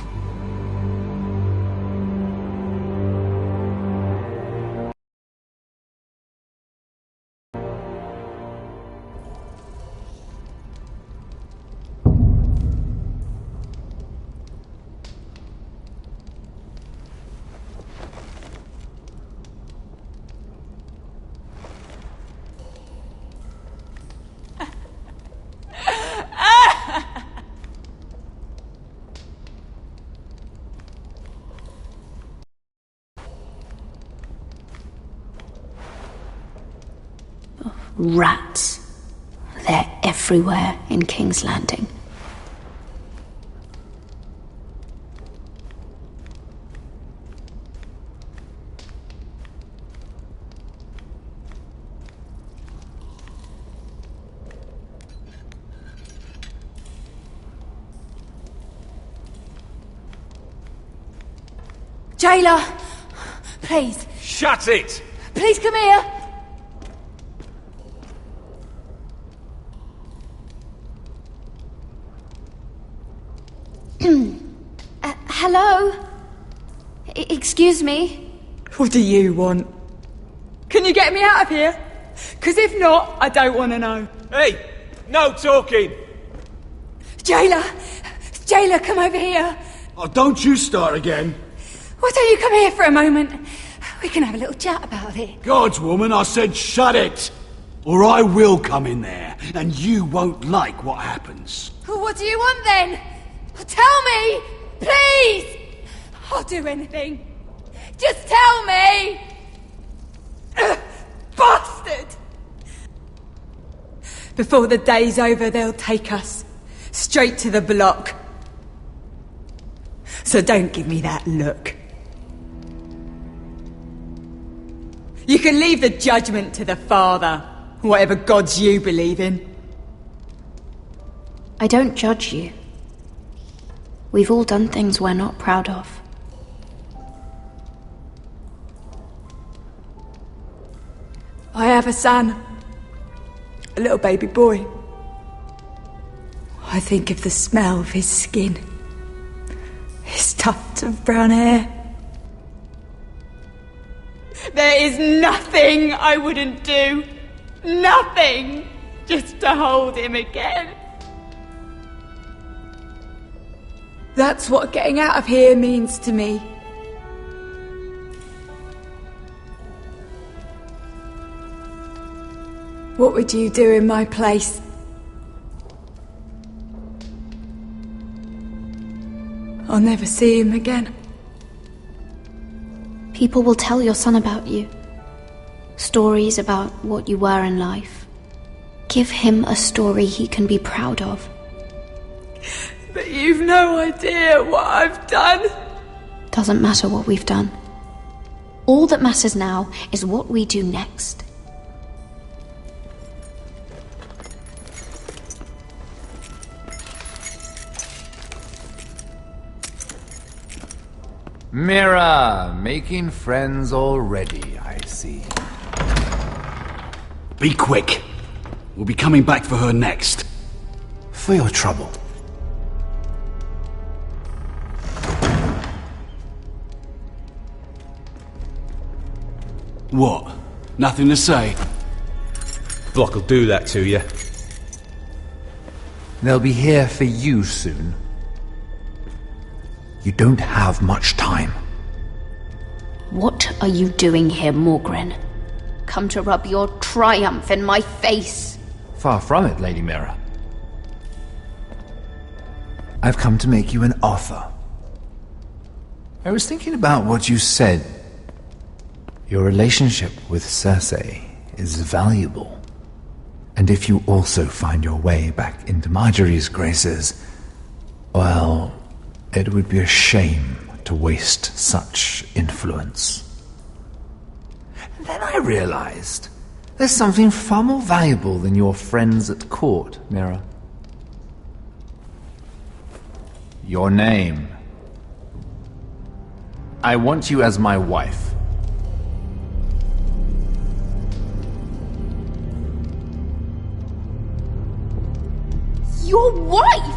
Rats. They're everywhere in King's Landing. Jailer! Please. Shut it! Please come here! Hello? Excuse me? What do you want? Can you get me out of here? Because if not, I don't want to know. Hey, no talking! Jailer! Jailer, come over here! Oh, don't you start again. Why don't you come here for a moment? We can have a little chat about it. Gods, woman, I said shut it! Or I will come in there, and you won't like what happens. Well, what do you want then? Tell me! Please! I'll do anything. Just tell me! Bastard! Before the day's over, they'll take us straight to the block. So don't give me that look. You can leave the judgment to the Father, whatever gods you believe in. I don't judge you. We've all done things we're not proud of. I have a son. A little baby boy. I think of the smell of his skin. His tuft of brown hair. There is nothing I wouldn't do. Nothing! Just to hold him again. That's what getting out of here means to me. What would you do in my place? I'll never see him again. People will tell your son about you. Stories about what you were in life. Give him a story he can be proud of. But you've no idea what I've done. Doesn't matter what we've done. All that matters now is what we do next. Mira, making friends already, I see. Be quick. We'll be coming back for her next. For your trouble. What? Nothing to say? Block will do that to you. They'll be here for you soon. You don't have much time. What are you doing here, Morgren? Come to rub your triumph in my face? Far from it, Lady Mira. I've come to make you an offer. I was thinking about what you said. Your relationship with Cersei is valuable. And if you also find your way back into Marjorie's graces, well, it would be a shame to waste such influence. And then I realized there's something far more valuable than your friends at court, Mira. Your name. I want you as my wife. Your wife?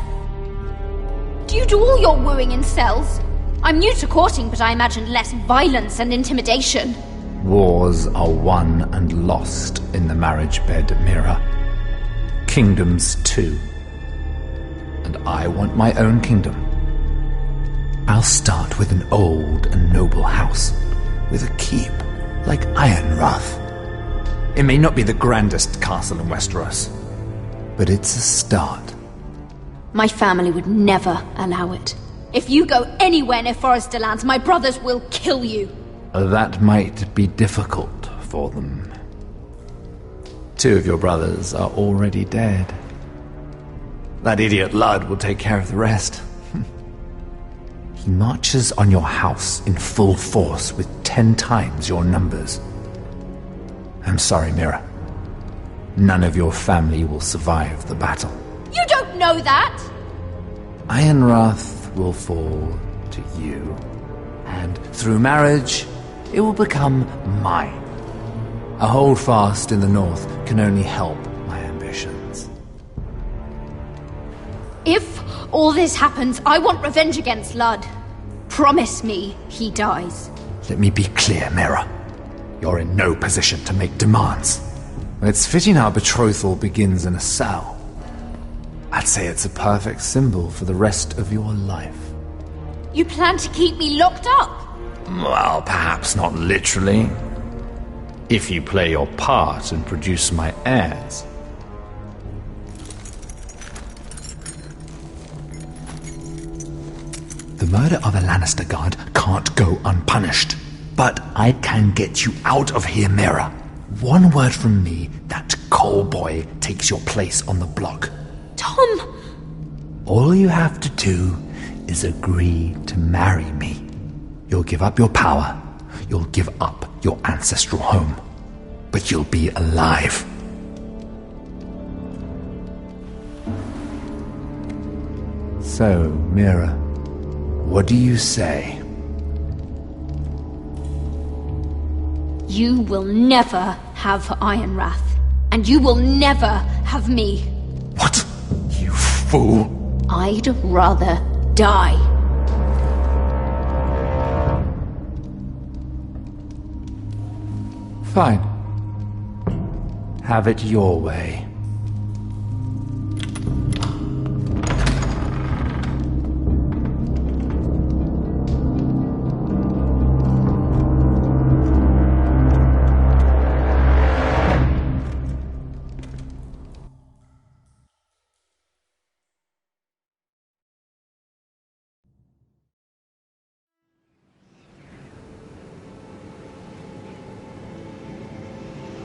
Do you do all your wooing in cells? I'm new to courting, but I imagine less violence and intimidation. Wars are won and lost in the marriage bed, Mira. Kingdoms too. And I want my own kingdom. I'll start with an old and noble house, with a keep like Ironrath. It may not be the grandest castle in Westeros, but it's a start. My family would never allow it. If you go anywhere near Forester Lands, my brothers will kill you. That might be difficult for them. 2 of your brothers are already dead. That idiot Lud will take care of the rest. He marches on your house in full force with 10 times your numbers. I'm sorry, Mira. None of your family will survive the battle. You don't know that! Ironrath will fall to you, and through marriage, it will become mine. A holdfast in the north can only help my ambitions. If all this happens, I want revenge against Lud. Promise me he dies. Let me be clear, Mira. You're in no position to make demands. It's fitting our betrothal begins in a cell. I'd say it's a perfect symbol for the rest of your life. You plan to keep me locked up? Well, perhaps not literally. If you play your part and produce my heirs. The murder of a Lannister guard can't go unpunished. But I can get you out of here, Mira. One word from me, that coal boy takes your place on the block. Tom! All you have to do is agree to marry me. You'll give up your power. You'll give up your ancestral home. But you'll be alive. So, Mira, what do you say? You will never have Ironrath. And you will never have me. What? You fool! I'd rather die. Fine. Have it your way.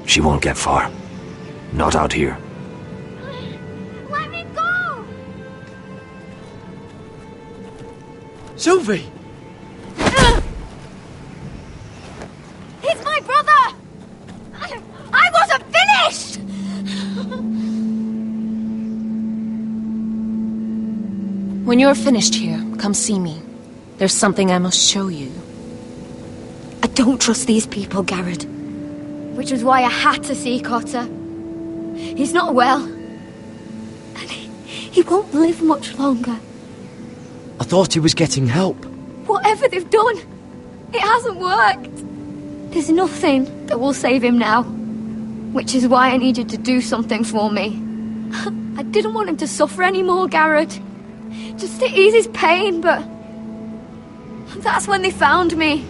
She won't get far. Not out here. Let me go! Sylvie! He's my brother! I wasn't finished! When you're finished here, come see me. There's something I must show you. I don't trust these people, Garrett. Which was why I had to see Cotter. He's not well. And he won't live much longer. I thought he was getting help. Whatever they've done, it hasn't worked. There's nothing that will save him now. Which is why I needed to do something for me. I didn't want him to suffer anymore, Garrett. Just to ease his pain, but... that's when they found me.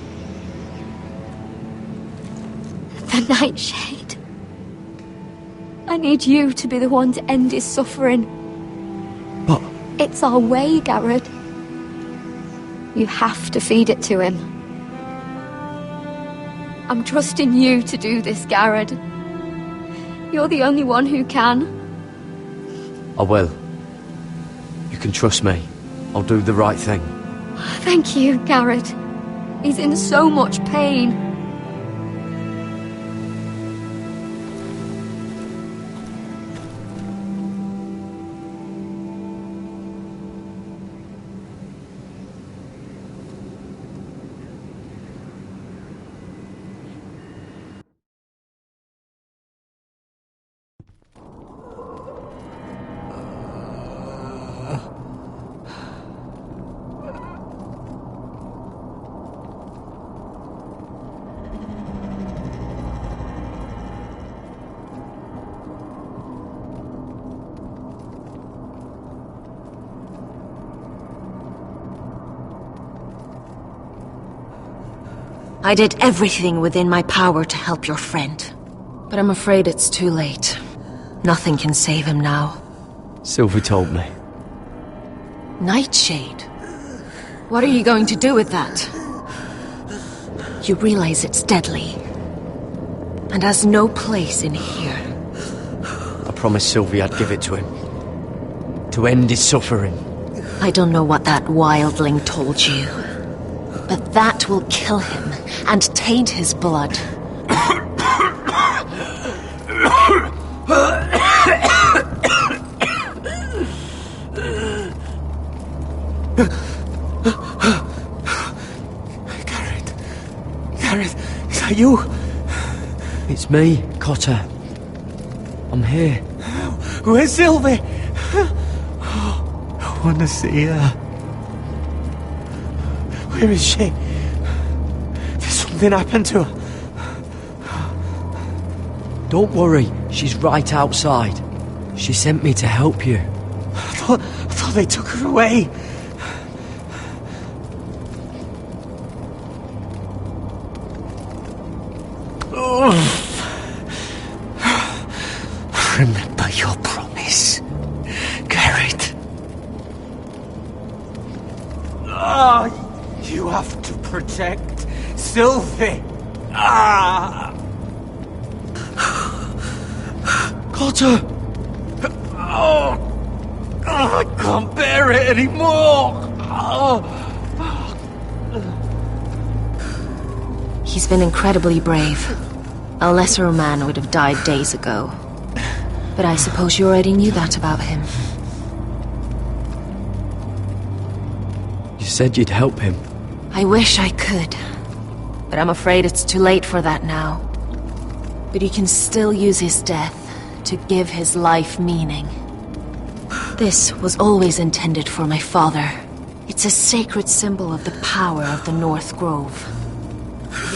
The Nightshade. I need you to be the one to end his suffering. But... it's our way, Garrett. You have to feed it to him. I'm trusting you to do this, Garrett. You're the only one who can. I will. You can trust me. I'll do the right thing. Thank you, Garrett. He's in so much pain. I did everything within my power to help your friend. But I'm afraid it's too late. Nothing can save him now. Sylvie told me. Nightshade? What are you going to do with that? You realize it's deadly. And has no place in here. I promised Sylvie I'd give it to him. To end his suffering. I don't know what that wildling told you. But that will kill him and taint his blood. Garrett, is that you? It's me, Cotter. I'm here. Where's Sylvie? I want to see her. Where is she? Did something happen to her? Don't worry, she's right outside. She sent me to help you. I thought they took her away. Remember your promise, Garrett. You have to protect Sylvie. Got her. I can't bear it anymore. He's been incredibly brave. A lesser man would have died days ago. But I suppose you already knew that about him. You said you'd help him. I wish I could. But I'm afraid it's too late for that now. But he can still use his death to give his life meaning. This was always intended for my father. It's a sacred symbol of the power of the North Grove.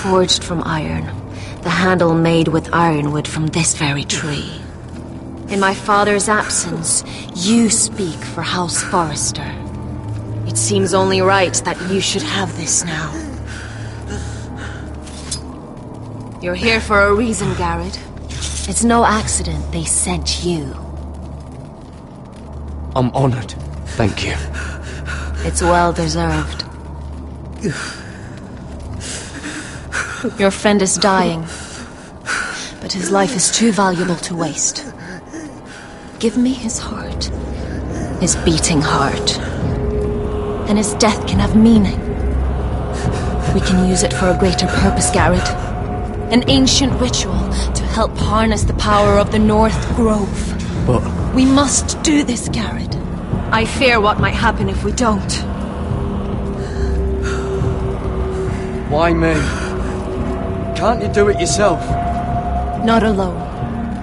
Forged from iron, the handle made with ironwood from this very tree. In my father's absence, you speak for House Forrester. It seems only right that you should have this now. You're here for a reason, Garrett. It's no accident they sent you. I'm honored. Thank you. It's well deserved. Your friend is dying, but his life is too valuable to waste. Give me his heart. His beating heart. And his death can have meaning. We can use it for a greater purpose, Garrett. An ancient ritual to help harness the power of the North Grove. But... we must do this, Garrett. I fear what might happen if we don't. Why me? Can't you do it yourself? Not alone.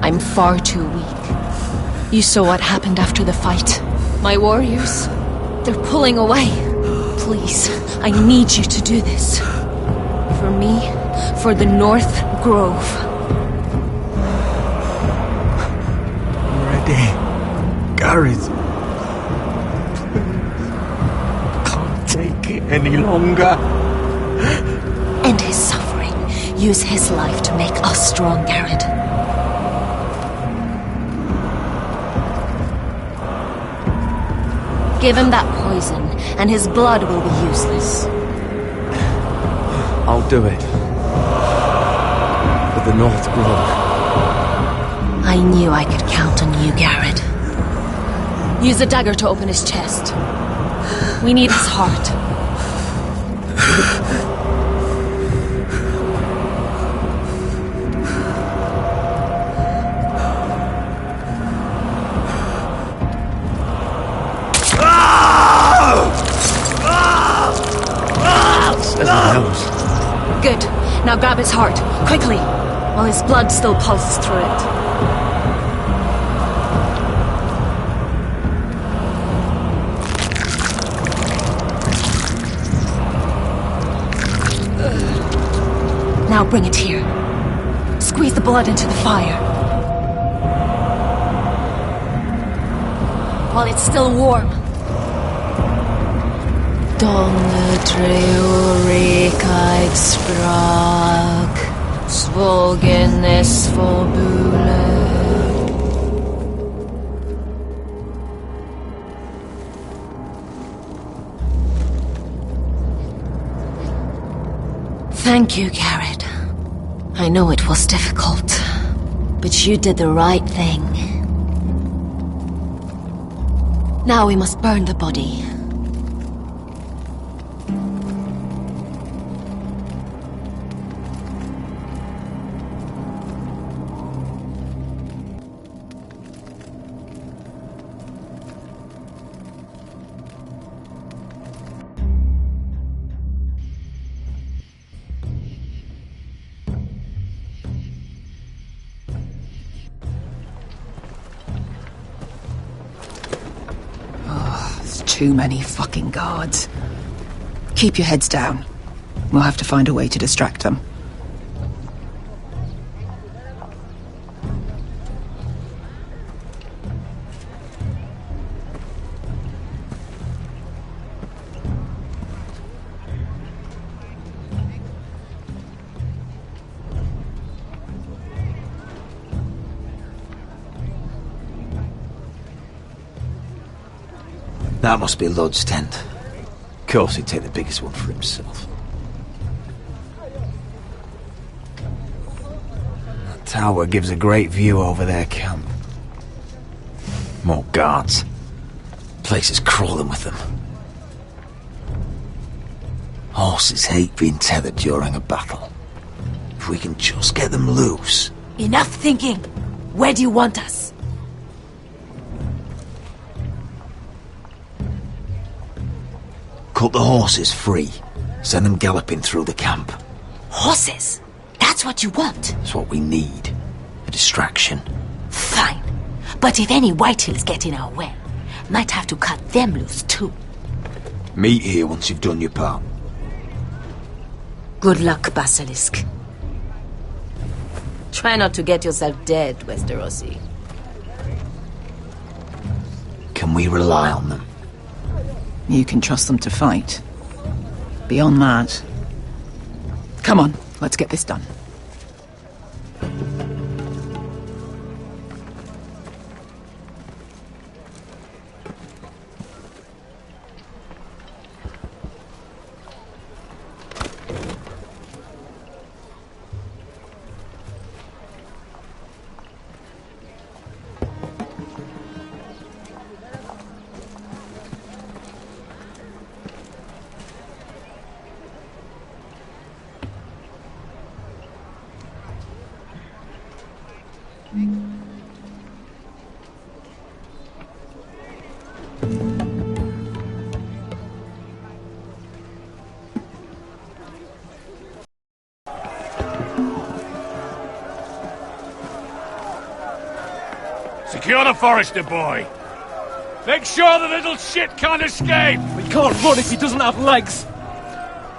I'm far too weak. You saw what happened after the fight. My warriors, they're pulling away. Please, I need you to do this. For me, for the North Grove. I'm ready. Garrett. I can't take it any longer. End his suffering. Use his life to make us strong, Garrett. Give him that poison, and his blood will be useless. I'll do it. For the North Grove. I knew I could count on you, Garrett. Use the dagger to open his chest. We need his heart. Good. Now grab his heart, quickly, while his blood still pulses through it. Now bring it here. Squeeze the blood into the fire. While it's still warm. Donne treurigheid sprak, zwogenes verbule. Thank you, Garrett. I know it was difficult, but you did the right thing. Now we must burn the body. Too many fucking guards. Keep your heads down. We'll have to find a way to distract them. That must be Lud's tent. Of course he'd take the biggest one for himself. That tower gives a great view over their camp. More guards. Place is crawling with them. Horses hate being tethered during a battle. If we can just get them loose... Enough thinking! Where do you want us? Cut the horses free. Send them galloping through the camp. Horses? That's what you want? That's what we need. A distraction. Fine. But if any Whitehills get in our way, might have to cut them loose too. Meet here once you've done your part. Good luck, Basilisk. Try not to get yourself dead, Westerosi. Can we rely on them? You can trust them to fight. Beyond that... Come on, let's get this done. Secure the Forester boy. Make sure the little shit can't escape. We can't run if he doesn't have legs.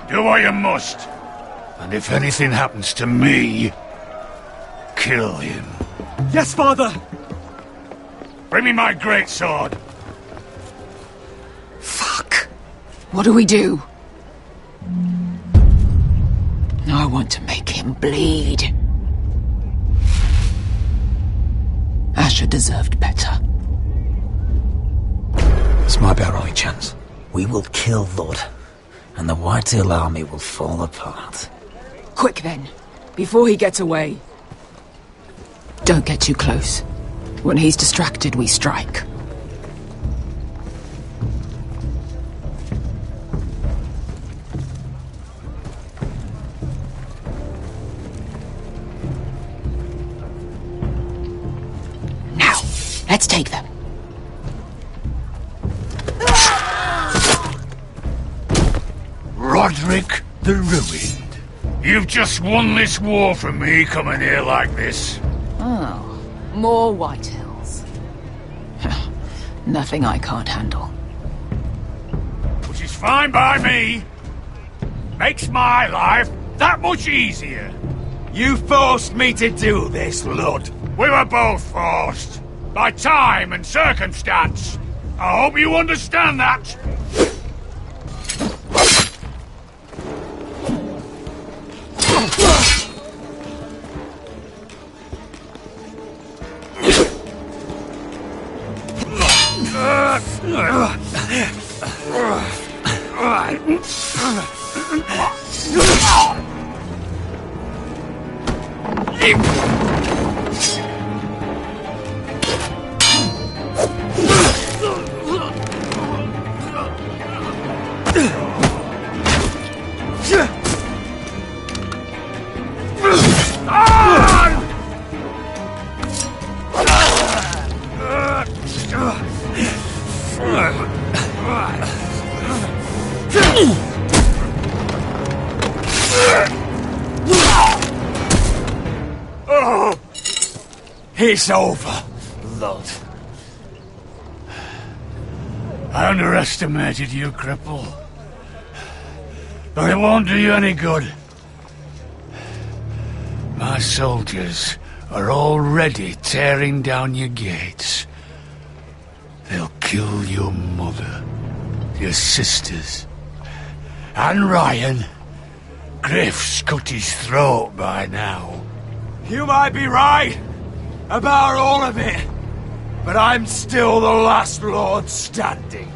Do what you must. And if anything happens to me, kill him. Yes, father. Bring me my greatsword. Fuck. What do we do? I want to make him bleed. Asher deserved better. This might be our only chance. We will kill Lord, and the Whitetail army will fall apart. Quick then, before he gets away. Don't get too close. When he's distracted, we strike. Now, let's take them. Roderick the Ruined. You've just won this war from me coming here like this. Oh, more Whitehills. Nothing I can't handle. Which is fine by me. Makes my life that much easier. You forced me to do this, Lud. We were both forced. By time and circumstance. I hope you understand that. It's over, Lud. I underestimated you, cripple. But it won't do you any good. My soldiers are already tearing down your gates. They'll kill your mother, your sisters, and Ryan. Griff's cut his throat by now. You might be right about all of it, but I'm still the last lord standing.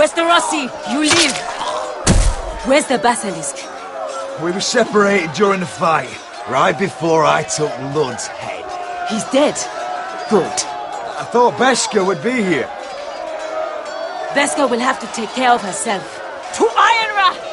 Westerosi, you live! Where's the basilisk? We were separated during the fight, right before I took Lud's head. He's dead. Good. I thought Beskha would be here. Beskha will have to take care of herself. To Ironra!